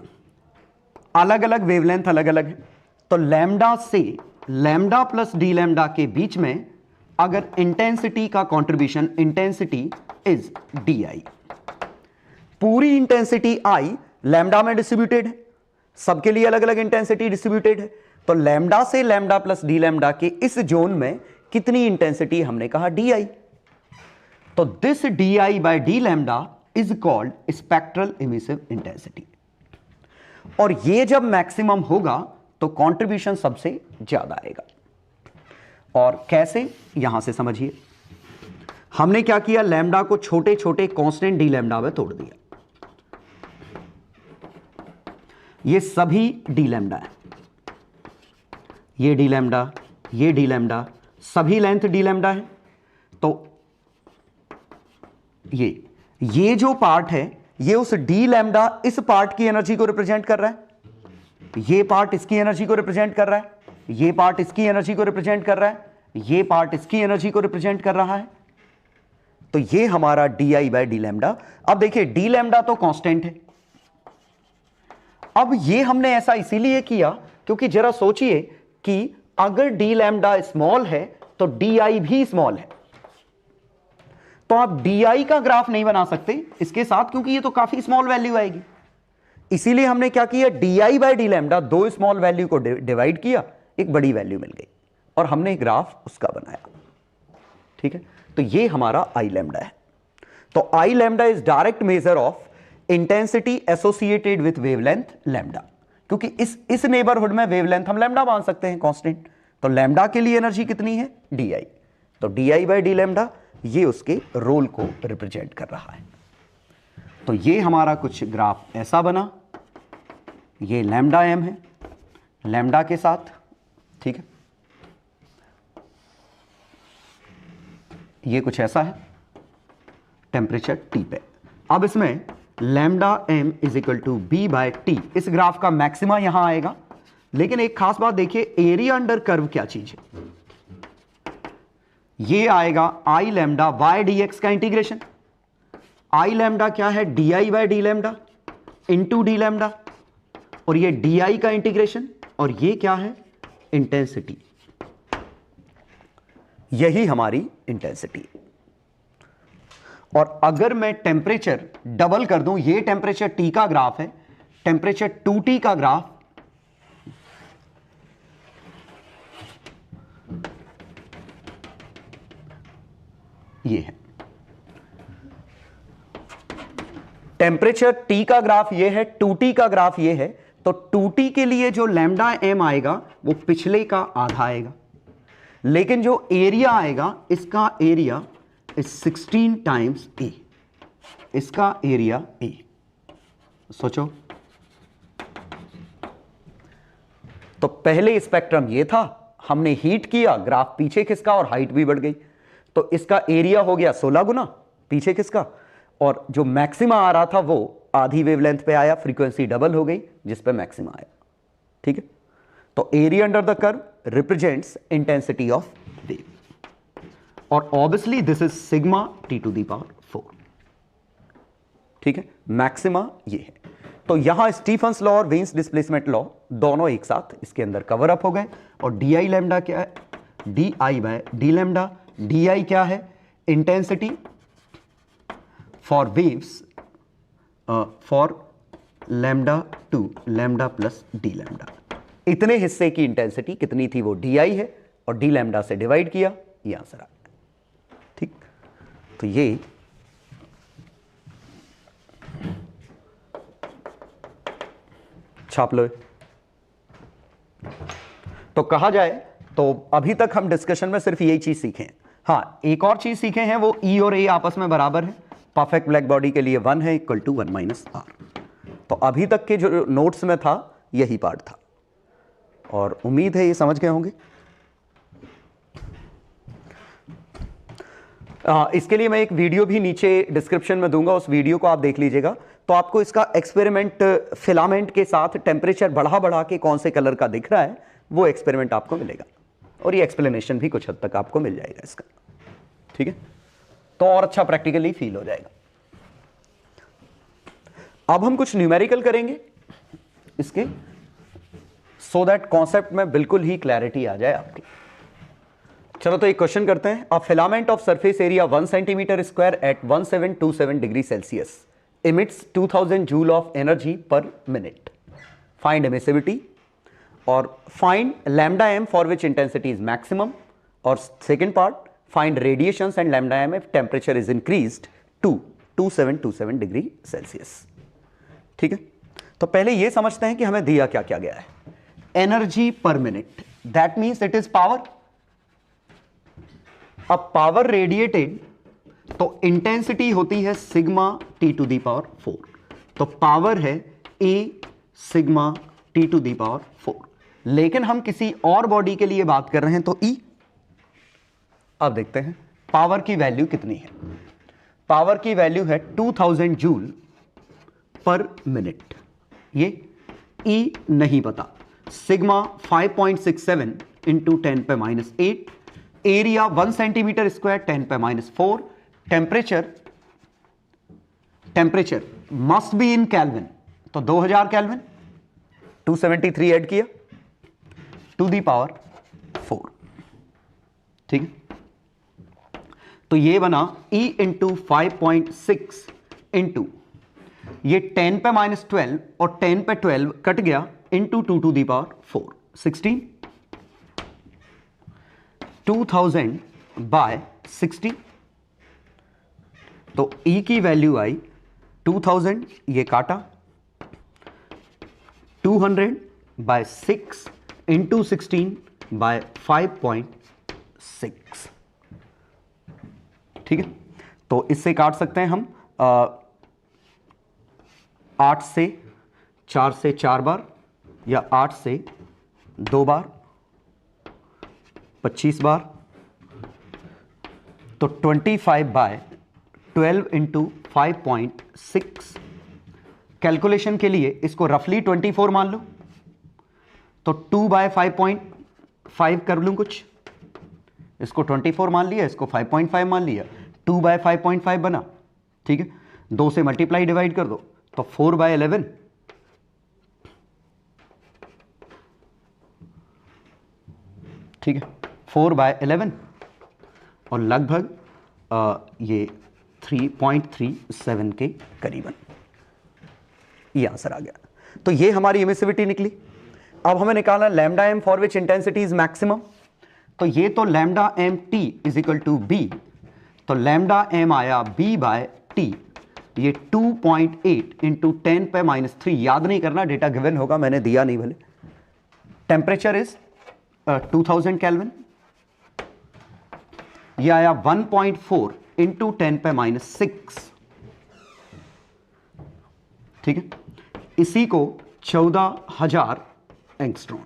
अलग अलग वेवलेंथ अलग अलग है, तो लैम्डा से लैम्डा प्लस डी लैम्डा के बीच में अगर इंटेंसिटी का कंट्रीब्यूशन, इंटेंसिटी इज डी आई, पूरी इंटेंसिटी आई लैम्डा में डिस्ट्रीब्यूटेड है, सबके लिए अलग अलग इंटेंसिटी डिस्ट्रीब्यूटेड है, तो लैम्डा से लैम्डा प्लस डी लैम्डा के इस जोन में कितनी इंटेंसिटी, हमने कहा डी आई, तो this D I by D lambda is called spectral emissive intensity. और ये जब मैक्सिमम होगा तो कंट्रीब्यूशन सबसे ज्यादा आएगा। और कैसे, यहां से समझिए, हमने क्या किया, लैम्डा को छोटे छोटे कांस्टेंट डी लैम्डा में तोड़ दिया। ये सभी डी लैम्डा है, ये डी लैम्डा, ये डी लैम्डा, सभी लेंथ डी लैम्डा है। तो ये जो पार्ट है ये उस डी लैम्डा इस पार्ट की एनर्जी को रिप्रेजेंट कर रहा है, ये पार्ट इसकी एनर्जी को रिप्रेजेंट कर रहा है, ये पार्ट इसकी एनर्जी को रिप्रेजेंट कर रहा है, ये पार्ट इसकी एनर्जी को रिप्रेजेंट कर रहा है। तो ये हमारा D I by D lambda. अब देखिए डी लैम्डा तो कांस्टेंट है। अब ये हमने ऐसा इसीलिए किया क्योंकि जरा सोचिए कि अगर डी लैम्डा स्मॉल है तो डी आई भी स्मॉल है, तो आप डी आई का ग्राफ नहीं बना सकते इसके साथ क्योंकि ये तो काफी स्मॉल वैल्यू आएगी। इसीलिए हमने क्या किया, D I by D lambda दो स्मॉल वैल्यू को डिवाइड किया, एक बड़ी वैल्यू मिल गई और हमने ग्राफ उसका बनाया। ठीक है, तो ये हमारा आई लैम्डा है। तो I lambda is direct measure of intensity associated with wavelength lambda, क्योंकि इस नेबरहुड में वेवलेंथ हम लैम्डा मान सकते हैं कांस्टेंट। तो लैम्डा के लिए एनर्जी कितनी है, डी आई। तो D I by D lambda ये उसके रोल को रिप्रेजेंट कर रहा है। तो ये हमारा कुछ ग्राफ ऐसा बना, ये लैम्डा एम है लैम्डा के साथ। ठीक है, ये कुछ ऐसा है टेम्परेचर टी पे। अब इसमें lambda m is equal to B by T, इस ग्राफ का मैक्सिमा यहां आएगा। लेकिन एक खास बात देखिए, एरिया अंडर कर्व क्या चीज है, ये आएगा I lambda Y D X का इंटीग्रेशन। आई लैम्डा क्या है, D I by D lambda into D lambda, और ये डी आई का इंटीग्रेशन, और ये क्या है, इंटेंसिटी। यही हमारी इंटेंसिटी। और अगर मैं टेम्परेचर डबल कर दूं, ये टेम्परेचर टी का ग्राफ है, टेम्परेचर 2T का ग्राफ ये है, टेम्परेचर T का ग्राफ ये है, 2T का ग्राफ ये है। तो 2T के लिए जो लैम्डा एम आएगा वो पिछले का आधा आएगा, लेकिन जो एरिया आएगा इसका एरिया 16 टाइम्स ए, इसका एरिया ए। सोचो, तो पहले स्पेक्ट्रम ये था, हमने हीट किया, ग्राफ पीछे खिसका और हाइट भी बढ़ गई, तो इसका एरिया हो गया 16 गुना पीछे खिसका, और जो मैक्सिमा आ रहा था वो आधी वेवलेंथ पे आया, फ्रीक्वेंसी डबल हो गई जिस पे मैक्सिमा आया। ठीक है, तो area under the curve represents intensity of wave, और obviously this is sigma T to the power 4। ठीक है, मैक्सिमा ये है। तो यहां स्टीफन्स लॉ और वेन्स डिस्प्लेसमेंट लॉ दोनों एक साथ इसके अंदर कवर अप हो गए। और डी आई लैम्डा क्या है, D I by D lambda, D I क्या है, intensity for waves for lambda to lambda plus D lambda. इतने हिस्से की इंटेंसिटी कितनी थी वो डी आई है, और डी लैम्डा से डिवाइड किया, ये आंसर आ गया। ठीक, तो ये छाप लो। तो कहा जाए तो अभी तक हम डिस्कशन में सिर्फ यही चीज सीखे हैं। हाँ, एक और चीज सीखे हैं, वो ई और ए आपस में बराबर है। परफेक्ट ब्लैक बॉडी के लिए 1 है इक्वल टू 1 माइनस आर। तो अभी तक के जो नोट्स में था यही पार्ट था, और उम्मीद है ये समझ गए होंगे। इसके लिए मैं एक वीडियो भी नीचे डिस्क्रिप्शन में दूंगा, उस वीडियो को आप देख लीजिएगा। तो आपको इसका एक्सपेरिमेंट फिलामेंट के साथ टेम्परेचर बढ़ा बढ़ा के कौन से कलर का दिख रहा है वो एक्सपेरिमेंट आपको मिलेगा, और ये एक्सप्लेनेशन भी कुछ हद तक आपको मिल जाएगा इसका। ठीक है, तो और अच्छा प्रैक्टिकली फील हो जाएगा। अब हम कुछ न्यूमेरिकल करेंगे इसके, सो दैट कॉन्सेप्ट में बिल्कुल ही क्लैरिटी आ जाए आपकी। चलो तो एक क्वेश्चन करते हैं। A filament of surface area 1 centimetre square at 1727 degree Celsius emits 2000 joule of energy per minute. Find emissivity, or find lambda m for which intensity is maximum, or second part, find radiations and lambda m if temperature is increased to 2727 degree Celsius. ठीक है, तो पहले ये समझते हैं कि हमें दिया क्या क्या गया है। Energy per minute, that means it is power. अब पावर रेडिएटेड तो इंटेंसिटी होती है sigma T to the power 4, तो पावर है A sigma T to the power 4। लेकिन हम किसी और बॉडी के लिए बात कर रहे हैं तो ई। अब देखते हैं पावर की वैल्यू कितनी है। पावर की वैल्यू है 2000 जूल पर मिनट। ये ई नहीं पता। सिग्मा 5.67 इंटू 10 पे -8, एरिया 1 सेंटीमीटर स्क्वायर 10 पे -4, temperature must be in kelvin, तो 2000 केल्विन, 273 ऐड किया टू दी पावर 4। ठीक है, तो ये बना E इंटू 5.6 इंटू ये 10 पे -12 और 10 पे 12 कट गया into 2 to the power 4, 16, 2000 by 60। तो E की वैल्यू आई 2000, ये काटा 200 बाय 6 इंटू 16 बाय 5.6। ठीक है, तो इससे काट सकते हैं हम 8 से 4 से 4 बार, या 8 से 2 बार, 25 बार, तो 25 बाय 12 इंटू 5.6। कैलकुलेशन के लिए इसको रफली 24 मान लो, तो 2 बाय 5.5 कर लूं कुछ, इसको 24 मान लिया, इसको 5.5 मान लिया, 2 बाय 5.5 बना। ठीक है, 2 से मल्टीप्लाई डिवाइड कर दो, तो 4 बाय 11, ठीक है, 4 बाय 11 और लगभग ये 3.37 के करीबन ये आंसर आ गया। तो ये हमारी एमिसिविटी निकली। अब हमें निकालना lambda m for which intensity is maximum. तो ये तो lambda M T is equal to B, तो लैम्डा एम आया बी बाय टी, ये 2.8 इंटू 10 पे -3, याद नहीं करना, डेटा गिवन होगा, मैंने दिया नहीं भले। टेम्परेचर इज 2000 केल्विन, ये आया 1.4 इंटू 10 पे -6। ठीक है, इसी को 14,000 एंगस्ट्रॉम,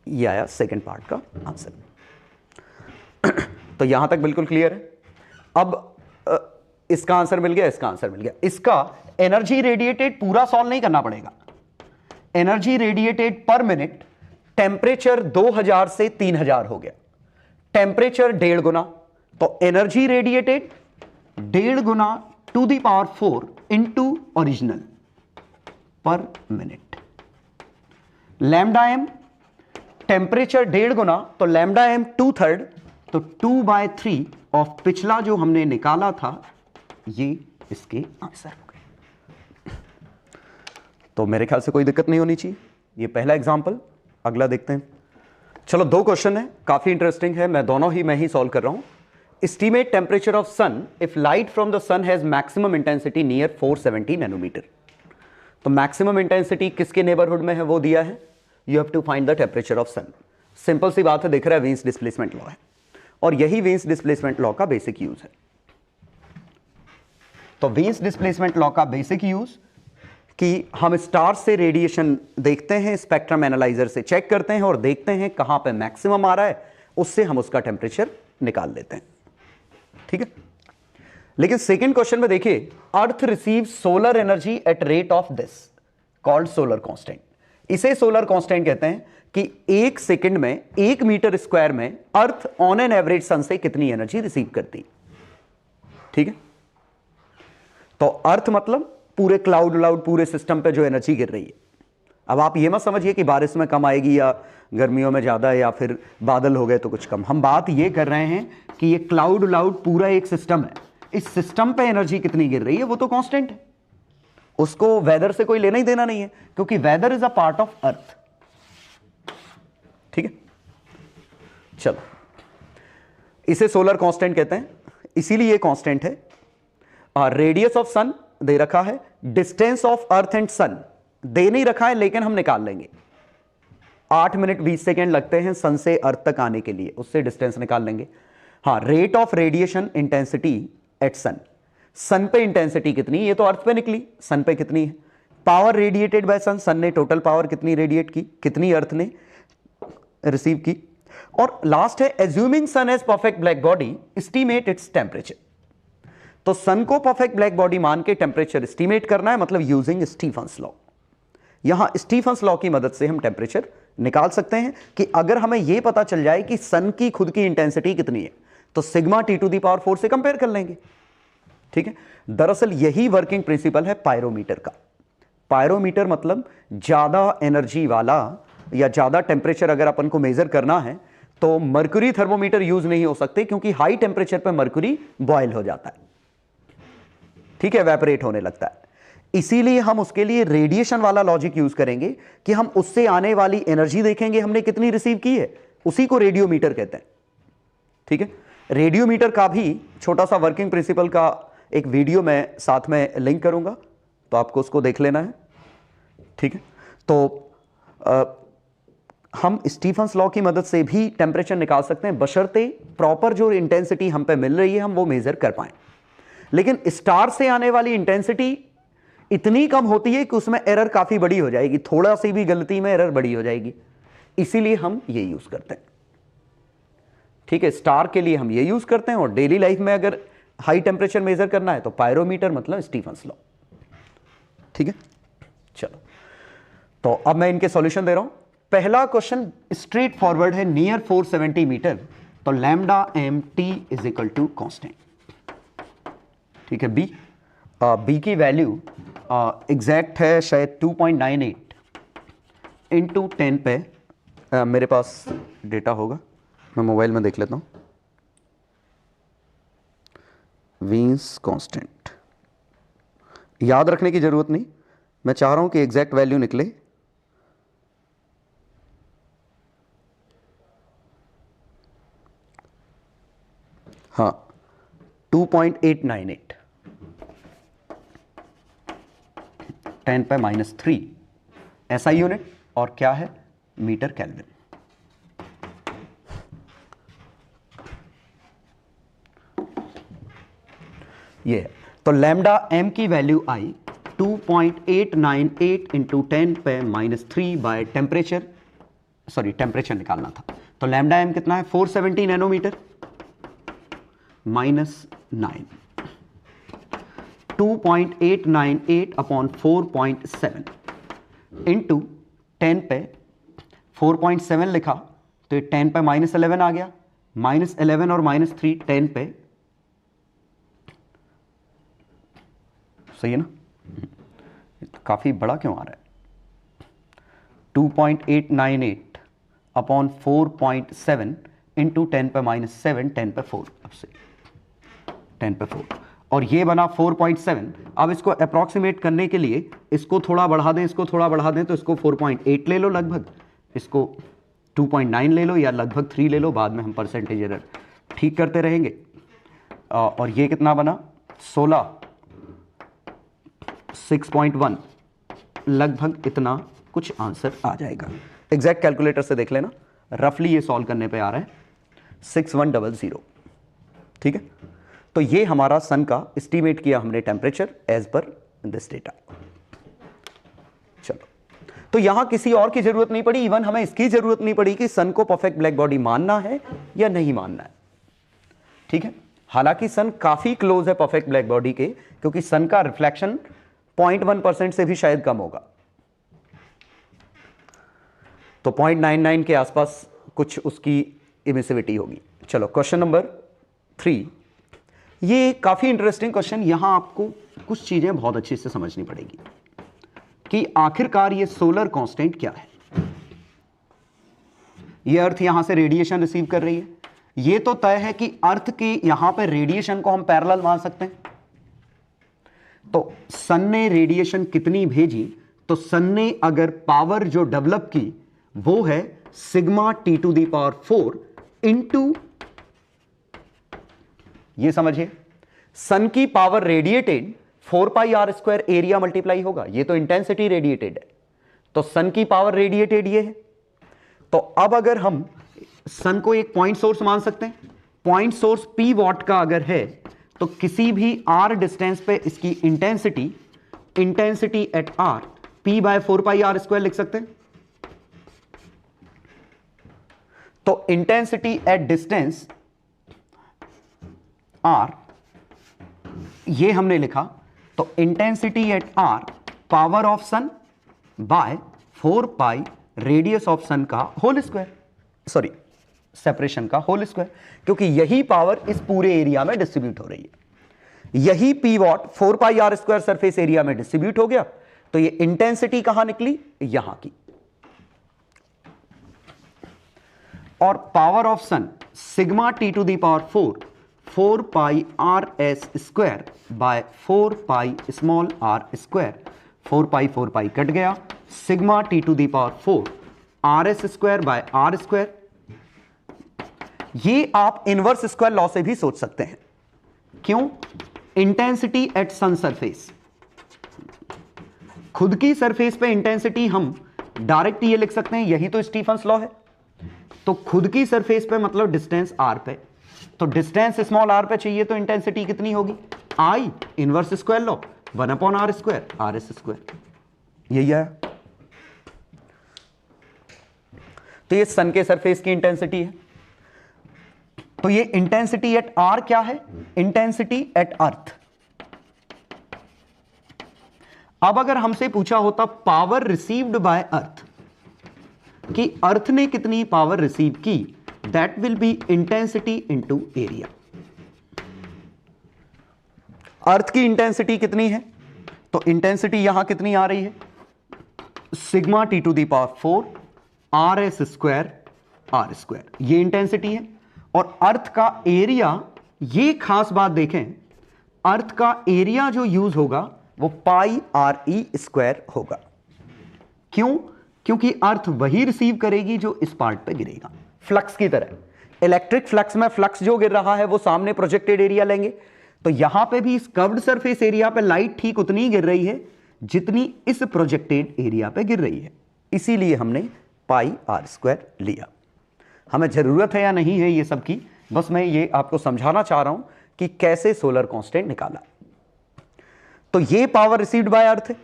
ये आया सेकेंड पार्ट का आंसर। तो यहां तक बिल्कुल क्लियर है। अब इसका आंसर मिल गया, इसका आंसर मिल गया। इसका एनर्जी रेडिएटेड पूरा सॉल्व नहीं करना पड़ेगा। Energy radiated per minute, temperature 2000 से 3000 हो गया, टेम्परेचर 1.5 गुना, तो एनर्जी रेडिएटेड 1.5 गुना to the power 4 into original per minute. Lambda m temperature 1.5 गुना, तो लैम्डा एम 2/3, तो 2/3 ऑफ पिछला जो हमने निकाला था, ये इसके आंसर हो गए। तो मेरे ख्याल से कोई दिक्कत नहीं होनी चाहिए। ये पहला एग्जांपल, अगला देखते हैं। चलो 2 क्वेश्चन है, काफी इंटरेस्टिंग है, मैं दोनों ही मैं ही सॉल्व कर रहा हूं। Estimate temperature of sun if light from the sun has maximum intensity near 470 nanometre. तो मैक्सिमम इंटेंसिटी किसके नेबरहुड में है वो दिया है, you have to find the temperature of sun. Simple सी बात है, दिख रहा है वीन्स डिस्प्लेसमेंट लॉ है, और यही वीन्स डिस्प्लेसमेंट लॉ का बेसिक यूज है। तो वीन्स डिस्प्लेसमेंट लॉ का बेसिक यूज कि हम स्टार से रेडिएशन देखते हैं, स्पेक्ट्रम एनालाइजर से चेक करते हैं और देखते हैं कहां पे मैक्सिमम आ रहा है, उससे हम उसका टेम्परेचर निकाल लेते हैं। ठीक है, लेकिन सेकंड क्वेश्चन में देखिए, earth receive solar energy at rate of this called solar constant. इसे सोलर कांस्टेंट कहते हैं कि 1 सेकंड में 1 मीटर स्क्वायर में अर्थ ऑन एन एवरेज सन से कितनी एनर्जी रिसीव करती। ठीक है, तो अर्थ मतलब पूरे क्लाउड पूरे सिस्टम पे जो एनर्जी गिर रही है। अब आप ये मत समझिए कि बारिश में कम आएगी या गर्मियों में ज्यादा या फिर बादल हो गए तो कुछ कम। हम बात ये कर रहे हैं कि ये क्लाउड पूरा एक सिस्टम है, इस सिस्टम पे एनर्जी कितनी गिर रही है वो तो कांस्टेंट है, उसको वेदर से कोई लेना ही देना नहीं है, क्योंकि weather is a part of earth. ठीक है, चलो इसे सोलर कांस्टेंट कहते हैं, इसीलिए ये कांस्टेंट है। रेडियस ऑफ सन दे रखा है, डिस्टेंस ऑफ अर्थ एंड सन दे नहीं रखा है, लेकिन हम निकाल लेंगे। 8 मिनट 20 सेकेंड लगते हैं सन से अर्थ तक आने के लिए, उससे डिस्टेंस निकाल लेंगे। हाँ, rate of radiation intensity at sun, sun पे इंटेंसिटी कितनी, ये तो अर्थ पे निकली, सन पे कितनी है, पावर रेडिएटेड बाय सन, सन ने टोटल पावर कितनी रेडिएट की, कितनी अर्थ ने रिसीव की, और लास्ट है assuming sun as perfect black body estimate its temperature. तो सन को परफेक्ट ब्लैक बॉडी मान के टेम्परेचर एस्टीमेट करना है, मतलब यूजिंग स्टीफन्स लॉ। यहां स्टीफन्स लॉ की मदद से हम टेम्परेचर निकाल सकते हैं कि अगर हमें यह पता चल जाए कि सन की खुद की इंटेंसिटी कितनी है तो sigma T to the power 4 से कंपेयर कर लेंगे। ठीक है, दरअसल यही वर्किंग प्रिंसिपल है पायरोमीटर का। पायरोमीटर मतलब ज्यादा एनर्जी वाला या ज्यादा टेम्परेचर अगर अपन को मेजर करना है तो मर्क्यूरी थर्मोमीटर यूज नहीं हो सकते, क्योंकि हाई टेम्परेचर पर मर्क्यूरी बॉयल हो जाता है, ठीक है, एवेपोरेट होने लगता है। इसीलिए हम उसके लिए रेडिएशन वाला लॉजिक यूज करेंगे कि हम उससे आने वाली एनर्जी देखेंगे हमने कितनी रिसीव की है, उसी को रेडियोमीटर कहते हैं। ठीक है, रेडियोमीटर का भी छोटा सा वर्किंग प्रिंसिपल का एक वीडियो मैं साथ में लिंक करूंगा, तो आपको उसको देख लेना है। ठीक है, तो हम स्टीफन्स लॉ की मदद से भी टेम्परेचर निकाल सकते हैं, बशर्ते प्रॉपर जो इंटेंसिटी हम पे मिल रही है हम वो मेजर कर पाएं। लेकिन स्टार से आने वाली इंटेंसिटी इतनी कम होती है कि उसमें एरर काफी बड़ी हो जाएगी, थोड़ा सी भी गलती में एरर बड़ी हो जाएगी, इसीलिए हम ये यूज करते हैं। ठीक है, स्टार के लिए हम ये यूज करते हैं, और डेली लाइफ में अगर हाई टेम्परेचर मेजर करना है तो पायरोमीटर मतलब स्टीफन्स लॉ। ठीक है, चलो, तो अब मैं इनके सॉल्यूशन दे रहा हूं। पहला क्वेश्चन स्ट्रेट फॉरवर्ड है, नियर 470 मीटर, तो lambda M T is equal to constant. ठीक है, बी की वैल्यू एग्जैक्ट है शायद 2.98 इंटू 10 पे, मेरे पास डेटा होगा, मैं मोबाइल में देख लेता हूं। वीन्स कांस्टेंट याद रखने की जरूरत नहीं, मैं चाह रहा हूं कि एग्जैक्ट वैल्यू निकले। हाँ, 2.898 10 पे -3 ऐसा यूनिट, और क्या है, मीटर केल्विन। ये है, तो लैम्डा एम की वैल्यू आई 2.898 इंटू 10 पे -3 बाय टेम्परेचर, सॉरी टेम्परेचर निकालना था, तो लैम्डा एम कितना है 470 नैनोमीटर -9, 2.898 अपॉन 4.7 इंटू 10 पे 4.7 लिखा तो ये 10 पे -11 आ गया, -11 और -3 10 पे, सही है ना, काफी बड़ा क्यों आ रहा है, 2.898 अपॉन 4.7 इंटू 10 पे -7 10 पे 4, अब से 10 पे 4, और ये बना 4.7। अब इसको अप्रॉक्सीमेट करने के लिए इसको थोड़ा बढ़ा दें, इसको थोड़ा बढ़ा दें, तो इसको 4.8 ले लो लगभग, इसको 2.9 ले लो या लगभग 3 ले लो, बाद में हम परसेंटेज एरर ठीक करते रहेंगे। और ये कितना बना 16, 6.1, लगभग इतना कुछ आंसर आ जाएगा। एग्जैक्ट कैलकुलेटर से देख लेना, रफली ये सॉल्व करने पे आ रहा है 6100। ठीक है, तो ये हमारा सन का एस्टीमेट किया हमने टेम्परेचर एज पर दिस डेटा। चलो, तो यहां किसी और की जरूरत नहीं पड़ी, इवन हमें इसकी जरूरत नहीं पड़ी कि सन को परफेक्ट ब्लैक बॉडी मानना है या नहीं मानना है। ठीक है, हालांकि सन काफी क्लोज है परफेक्ट ब्लैक बॉडी के, क्योंकि सन का रिफ्लेक्शन 0.1% से भी शायद कम होगा, तो 0.99 के आसपास कुछ उसकी इमिसिविटी होगी। चलो, क्वेश्चन नंबर 3, ये काफी इंटरेस्टिंग क्वेश्चन, यहां आपको कुछ चीजें बहुत अच्छे से समझनी पड़ेगी कि आखिरकार ये सोलर कांस्टेंट क्या है। ये अर्थ यहां से रेडिएशन रिसीव कर रही है, ये तो तय है कि अर्थ के यहां पे रेडिएशन को हम पैरेलल मान सकते हैं। तो सन ने रेडिएशन कितनी भेजी, तो सन ने अगर पावर जो डेवलप की वो है sigma T to the power 4 into, ये समझिए सन की power radiated 4πr² area multiply होगा, ये तो इंटेंसिटी रेडिएटेड है, तो सन की पावर रेडिएटेड ये है। तो अब अगर हम सन को एक पॉइंट सोर्स मान सकते हैं, पॉइंट सोर्स P वॉट का अगर है तो किसी भी R डिस्टेंस पे इसकी intensity at R P by 4πr² लिख सकते हैं। तो इंटेंसिटी एट डिस्टेंस R ये हमने लिखा, तो intensity at R power of sun by 4π radius of sun का होल स्क्वायर, सॉरी सेपरेशन का होल स्क्वायर, क्योंकि यही पावर इस पूरे एरिया में डिस्ट्रीब्यूट हो रही है। यही P what 4πr² surface area में डिस्ट्रीब्यूट हो गया, तो ये इंटेंसिटी कहां निकली, यहां की। और power of sun sigma T⁴ 4πrs² by 4π small r square, 4π cut गया, sigma T⁴ rs² by r²। ये आप इनवर्स स्क्वायर लॉ से भी सोच सकते हैं। क्यों? इंटेंसिटी एट सन सरफेस, खुद की सरफेस पे इंटेंसिटी हम डायरेक्ट ये लिख सकते हैं, यही तो स्टीफन्स लॉ है। तो खुद की सरफेस पे मतलब डिस्टेंस r पे, तो डिस्टेंस स्मॉल r पे चाहिए तो इंटेंसिटी कितनी होगी, I inverse square law 1/r², rs²। यही है। तो ये सन के सरफेस की इंटेंसिटी है। तो ये इंटेंसिटी एट R क्या है, इंटेंसिटी एट अर्थ। अब अगर हमसे पूछा होता पावर रिसीव्ड बाय अर्थ, कि अर्थ ने कितनी पावर रिसीव की, that will be intensity into area. Earth की इंटेंसिटी कितनी है, तो इंटेंसिटी यहां कितनी आ रही है, सिग्मा T⁴ rs² r², ये इंटेंसिटी है। और अर्थ का एरिया, ये खास बात देखें, अर्थ का एरिया जो यूज होगा वो πre² होगा। क्यों? क्योंकि अर्थ वही रिसीव करेगी जो इस पार्ट पे गिरेगा, फ्लक्स की तरह। इलेक्ट्रिक फ्लक्स में फ्लक्स जो गिर रहा है वो सामने प्रोजेक्टेड एरिया लेंगे, तो यहां पे भी इस कर्व्ड सरफेस एरिया पे लाइट ठीक उतनी गिर रही है जितनी इस प्रोजेक्टेड एरिया पे गिर रही है। इसीलिए हमने πr² लिया। हमें जरूरत है या नहीं है ये सब की, बस मैं ये आपको समझाना चाह रहा हूं कि कैसे सोलर कांस्टेंट निकाला। तो ये पावर रिसीव्ड बाय अर्थ है,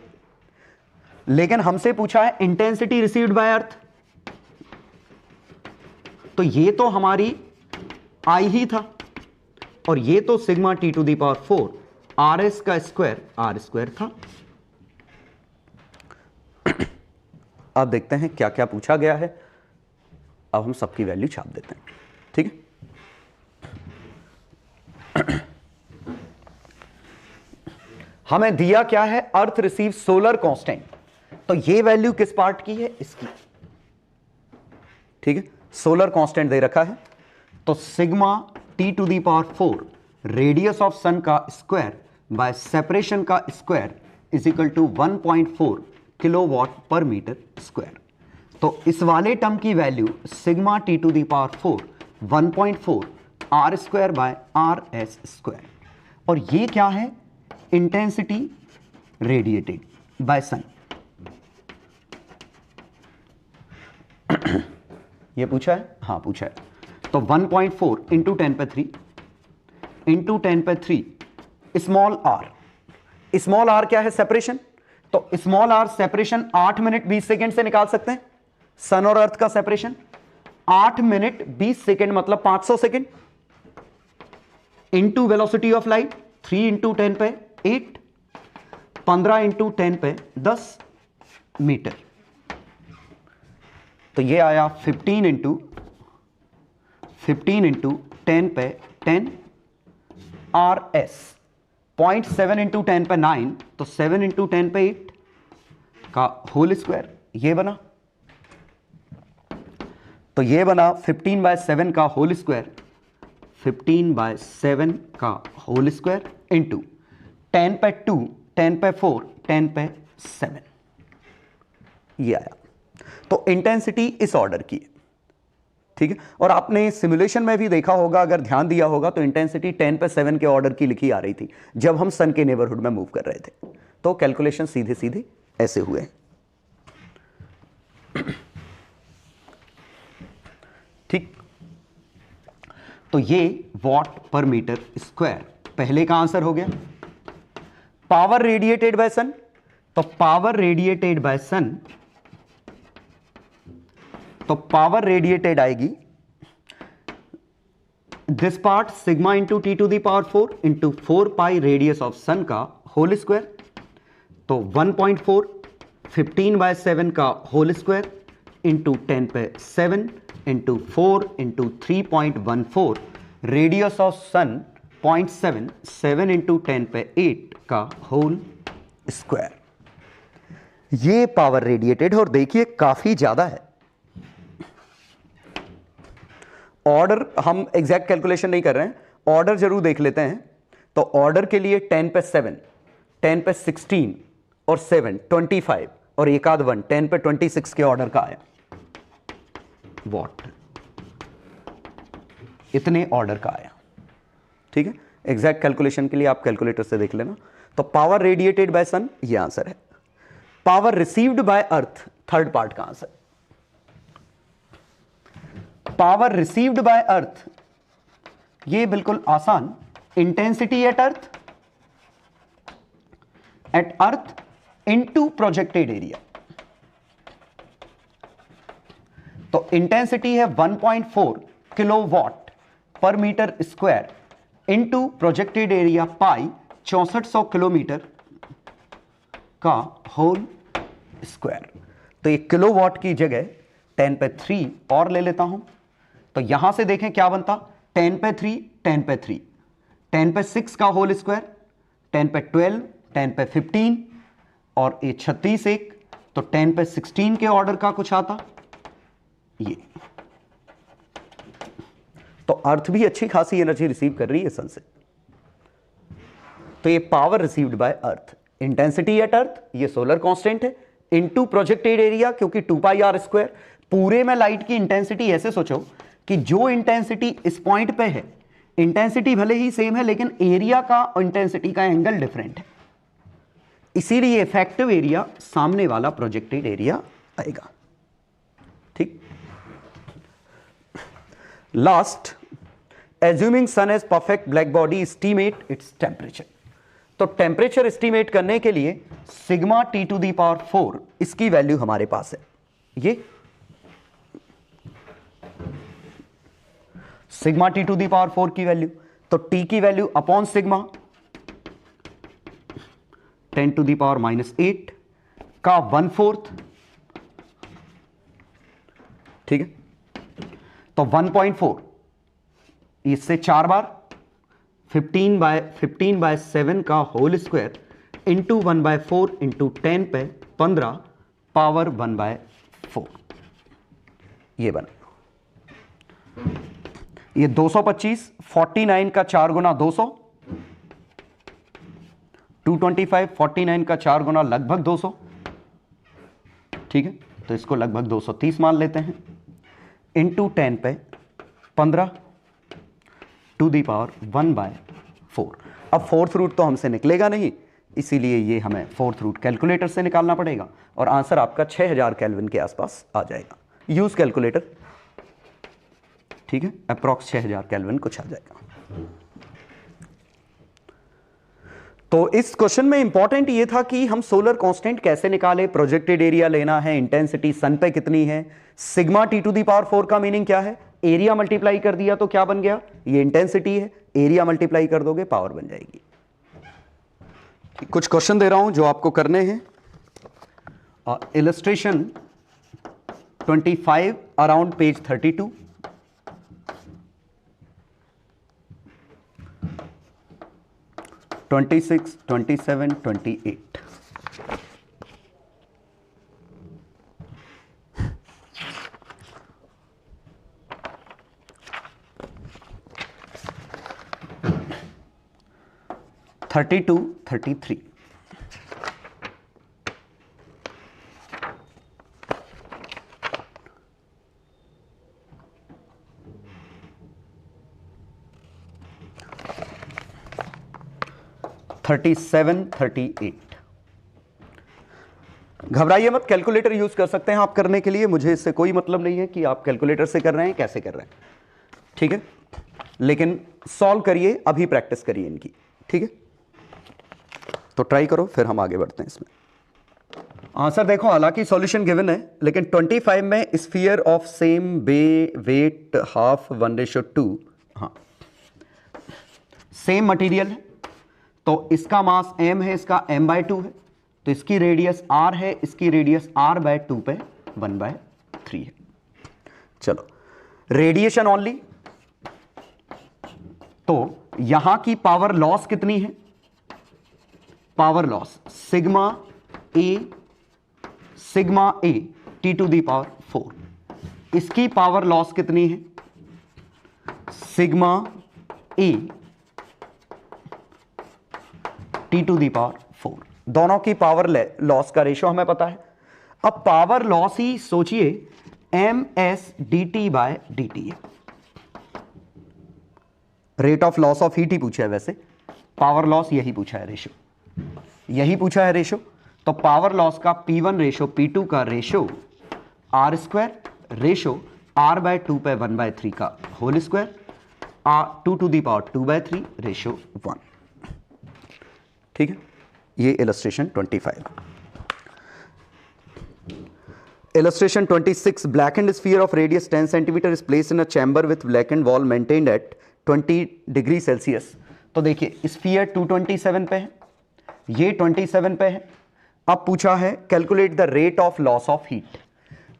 लेकिन हमसे पूछा है इंटेंसिटी रिसीव्ड बाय अर्थ, तो ये तो हमारी I ही था, और ये तो सिग्मा T⁴ rs का स्क्वायर r² था। अब देखते हैं क्या क्या पूछा गया है। अब हम सबकी वैल्यू छाप देते हैं, ठीक है। हमें दिया क्या है, अर्थ रिसीव सोलर कांस्टेंट, तो ये वैल्यू किस पार्ट की है, इसकी, ठीक है। सोलर कांस्टेंट दे रखा है, तो sigma T⁴ radius of sun का स्क्वायर बाय सेपरेशन का square is equal to 1.4 kilowatt per metre square. तो इस वाले टर्म की value sigma T⁴ 1.4 r² bye rs²। और ये क्या है, इंटेंसिटी रेडिएटेड बाय सन। ये पूछा है, हाँ पूछा है। तो 1.4 into 10⁻³ into 10⁻³ small r। Small r क्या है, सेपरेशन। तो small r separation 8 minute 20 second से निकाल सकते हैं। सन और अर्थ का सेपरेशन 8 मिनट 20 सेकेंड मतलब 500 second, into velocity of light 3 into 10⁸, 15 into 10⁻10 metre. तो ये आया 15 इंटू 10⁻10 rs, 0.7 इंटू 10⁻9, तो 7 इंटू 10⁻8 का होल स्क्वायर, ये बना। तो ये बना 15/7 का होल स्क्वायर, 15/7 का होल स्क्वायर इंटू 10⁻2, 10⁻4, 10⁻7, ये आया। तो इंटेंसिटी इस ऑर्डर की है, ठीक है। और आपने सिमुलेशन में भी देखा होगा, अगर ध्यान दिया होगा, तो इंटेंसिटी 10⁻7 के ऑर्डर की लिखी आ रही थी जब हम सन के नेबरहुड में मूव कर रहे थे। तो कैलकुलेशन सीधे सीधे ऐसे हुए, ठीक। तो ये वॉट पर मीटर स्क्वायर पहले का आंसर हो गया। पावर रेडिएटेड बाय सन, तो पावर रेडिएटेड बाय सन, तो पावर रेडिएटेड आएगी this part sigma into T to the power 4 into 4 pi radius of sun का होल स्क्वायर, तो 1.4 15/7 का whole square into 10⁻7 into 4 into 3.14 radius of sun 0.7 7 into 10⁸ का whole square. ये power radiated, और देखिए काफी ज्यादा है। ऑर्डर हम एग्जैक्ट कैलकुलेशन नहीं कर रहे हैं, ऑर्डर जरूर देख लेते हैं। तो ऑर्डर के लिए 10⁻7 10⁻16 और 7 25 और एक आध 1 10⁻26 के ऑर्डर का आया वॉट, इतने ऑर्डर का आया। ठीक है, एग्जैक्ट कैलकुलेशन के लिए आप कैलकुलेटर से देख लेना। तो पावर रेडिएटेड बाय सन ये आंसर है। Power received by earth third part का answer. Power received by earth ये बिल्कुल आसान, intensity at earth into projected area. तो इंटेंसिटी है 1.4 kilowatt per metre square into projected area pi 6400 kilometre का whole square. तो ये किलोवाट की जगह 10⁻3 और ले लेता हूं। तो यहां से देखें क्या बनता, 10⁻3 10⁻3 10⁻6 का होल स्क्वायर 10⁻12 10⁻15 और ये 36 एक, तो 10⁻16 के ऑर्डर का कुछ आता ये। तो अर्थ भी अच्छी खासी एनर्जी रिसीव कर रही है सन से। तो ये power received by earth, intensity at earth ये सोलर कांस्टेंट है इनटू प्रोजेक्टेड एरिया, क्योंकि 2πr²। पूरे में लाइट की इंटेंसिटी ऐसे सोचो कि जो इंटेंसिटी इस पॉइंट पे है, इंटेंसिटी भले ही सेम है लेकिन एरिया का और इंटेंसिटी का एंगल डिफरेंट है, इसीलिए इफेक्टिव एरिया सामने वाला प्रोजेक्टेड एरिया आएगा। ठीक, last, assuming sun as perfect black body estimate its temperature. तो टेम्परेचर एस्टीमेट करने के लिए sigma T to the power 4 इसकी वैल्यू हमारे पास है, ये sigma T to the power 4 की वैल्यू। तो टी की value upon sigma 10 to the power -8 का 1/4। ठीक है, तो 1.4 इससे 4 बार 15/7 का whole square into 1/4 into 10⁻15 power 1/4 ये बना। ये 225 49 का 4 गुना 200 225 49 का 4 गुना लगभग 200। ठीक है, तो इसको लगभग 230 मान लेते हैं इंटू 10⁻15 टू दी पावर 1/4। अब फोर्थ रूट तो हमसे निकलेगा नहीं, इसीलिए ये हमें फोर्थ रूट कैलकुलेटर से निकालना पड़ेगा और आंसर आपका 6000 केल्विन के आसपास आ जाएगा। Use calculator. ठीक है, अप्रॉक्स 6000 केल्विन कुछ आ जाएगा। तो इस क्वेश्चन में इंपॉर्टेंट ये था कि हम सोलर कांस्टेंट कैसे निकाले, प्रोजेक्टेड एरिया लेना है, इंटेंसिटी सन पे कितनी है, sigma T to the power 4 का मीनिंग क्या है, एरिया मल्टीप्लाई कर दिया तो क्या बन गया, ये इंटेंसिटी है, एरिया मल्टीप्लाई कर दोगे पावर बन जाएगी। कुछ क्वेश्चन दे रहा हूं जो आपको करने हैं। Illustration 25 around page 32। 26, 27, 28। Thirty two 33। Thirty 38। घबराइए मत, कैलकुलेटर यूज कर सकते हैं आप करने के लिए, मुझे इससे कोई मतलब नहीं है कि आप कैलकुलेटर से कर रहे हैं कैसे कर रहे हैं। ठीक है, लेकिन सॉल्व करिए, अभी प्रैक्टिस करिए इनकी, ठीक है। तो ट्राई करो, फिर हम आगे बढ़ते हैं इसमें। आंसर देखो, हालांकि सॉल्यूशन गिवन है, लेकिन 25 में sphere of same weight half 1:2, हाँ सेम मटेरियल है, तो इसका मास m है, इसका m/2 है, तो इसकी रेडियस r है, इसकी रेडियस r/2 पे 1/3 है। चलो रेडिएशन ओनली, तो यहां की पावर लॉस कितनी है? पावर लॉस सिग्मा ए T⁴, इसकी पावर लॉस कितनी है? सिग्मा ए T⁴। दोनों की पावर लॉस का रेशो हमें पता है। अब पावर लॉस ही सोचिए ms/dt है। Rate of loss of heat ही पूछा है, वैसे पावर लॉस यही पूछा है, रेशो यही पूछा है रेशो। तो पावर लॉस का P1 रेशो P2 का रेशो r² रेशो r/2 पे 1/3 का होल स्क्वायर, 2⁻²/3 रेशो 1। ठीक है, ये illustration 25। Illustration 26, blackened sphere of radius 10 cm is placed in a chamber with blackened wall maintained at 20 degree Celsius. तो देखिए sphere 227 पे है, ये 27 पे है। अब पूछा है calculate the rate of loss of heat,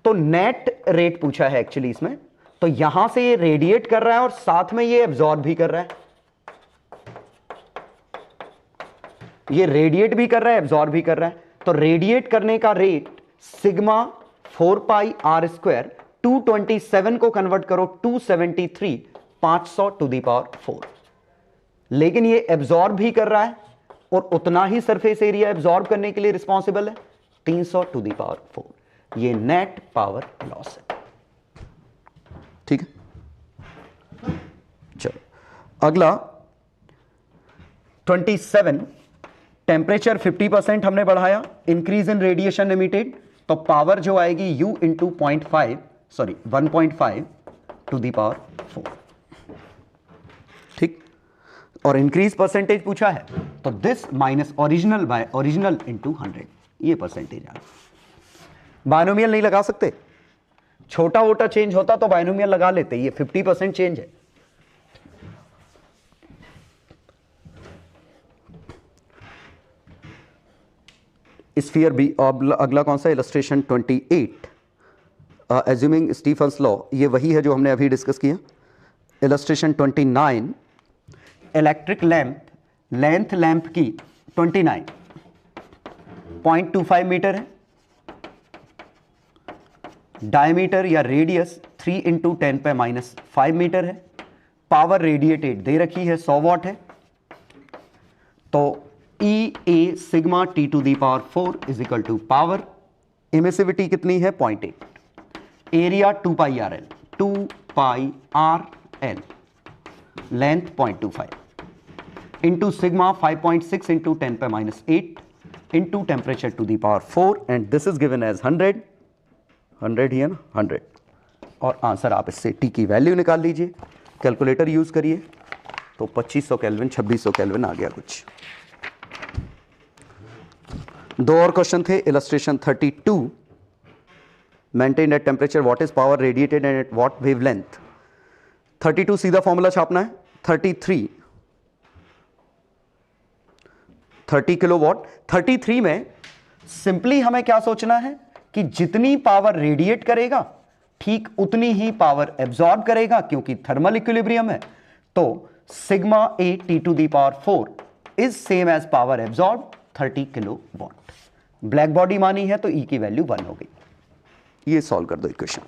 तो नेट रेट पूछा है एक्चुअली इसमें। तो यहां से ये रेडिएट कर रहा है और साथ में ये एब्जॉर्ब भी कर रहा है, ये रेडिएट भी कर रहा है, एब्जॉर्ब भी कर रहा है। तो रेडिएट करने का रेट सिग्मा 4πr², 227 को कन्वर्ट करो 273, 500⁴। लेकिन ये एब्जॉर्ब भी कर रहा है और उतना ही सरफेस एरिया एब्जॉर्ब करने के लिए रिस्पॉन्सिबल है, 300⁴। ये नेट पावर लॉस है। ठीक है, चलो अगला 27, टेम्परेचर 50% हमने बढ़ाया, इंक्रीज इन रेडिएशन एमिटेड, तो पावर जो आएगी U × 1.5। ठीक, और इंक्रीज परसेंटेज पूछा है, तो this minus original by original into 100, ये परसेंटेज आ। बायनोमियल नहीं लगा सकते, छोटा वोटा चेंज होता तो बायनोमियल लगा लेते, ये 50% चेंज है। स्फीयर बी, अगला कौन सा? इलस्ट्रेशन 28, एज्यूमिंग स्टीफन्स लॉ, ये वही है जो हमने अभी डिस्कस किया। Illustration 29, electric lamp, length lamp की 29.25 मीटर है, डायमीटर या रेडियस 3 × 10⁻⁵ मीटर है, पावर रेडिएटेड दे रखी है 100 वाट है। तो E sigma T⁴ is equal to power, emissivity कितनी है 0.8, area 2πRL, length 0.25 into sigma 5.6 × 10⁻⁸ into temperature ⁴, and this is given as 100 ही है ना, 100। और आंसर आप इससे T की वैल्यू निकाल लीजिए, कैलकुलेटर यूज करिए, तो 2500 केल्विन 2600 केल्विन आ गया कुछ। दो और क्वेश्चन थे। Illustration 32, maintain at temperature what is power radiated and at what wavelength. 32 सीधा फॉर्मूला छापना है, 30 किलोवाट। 33 में सिंपली हमें क्या सोचना है कि जितनी पावर रेडिएट करेगा ठीक उतनी ही पावर एब्जॉर्ब करेगा, क्योंकि थर्मल इक्विलिब्रियम है। तो sigma A T⁴ is same as power absorb 30 kilowatt. Black body मानी है तो E की वैल्यू 1 हो गई। ये सॉल्व कर दो इक्वेशन।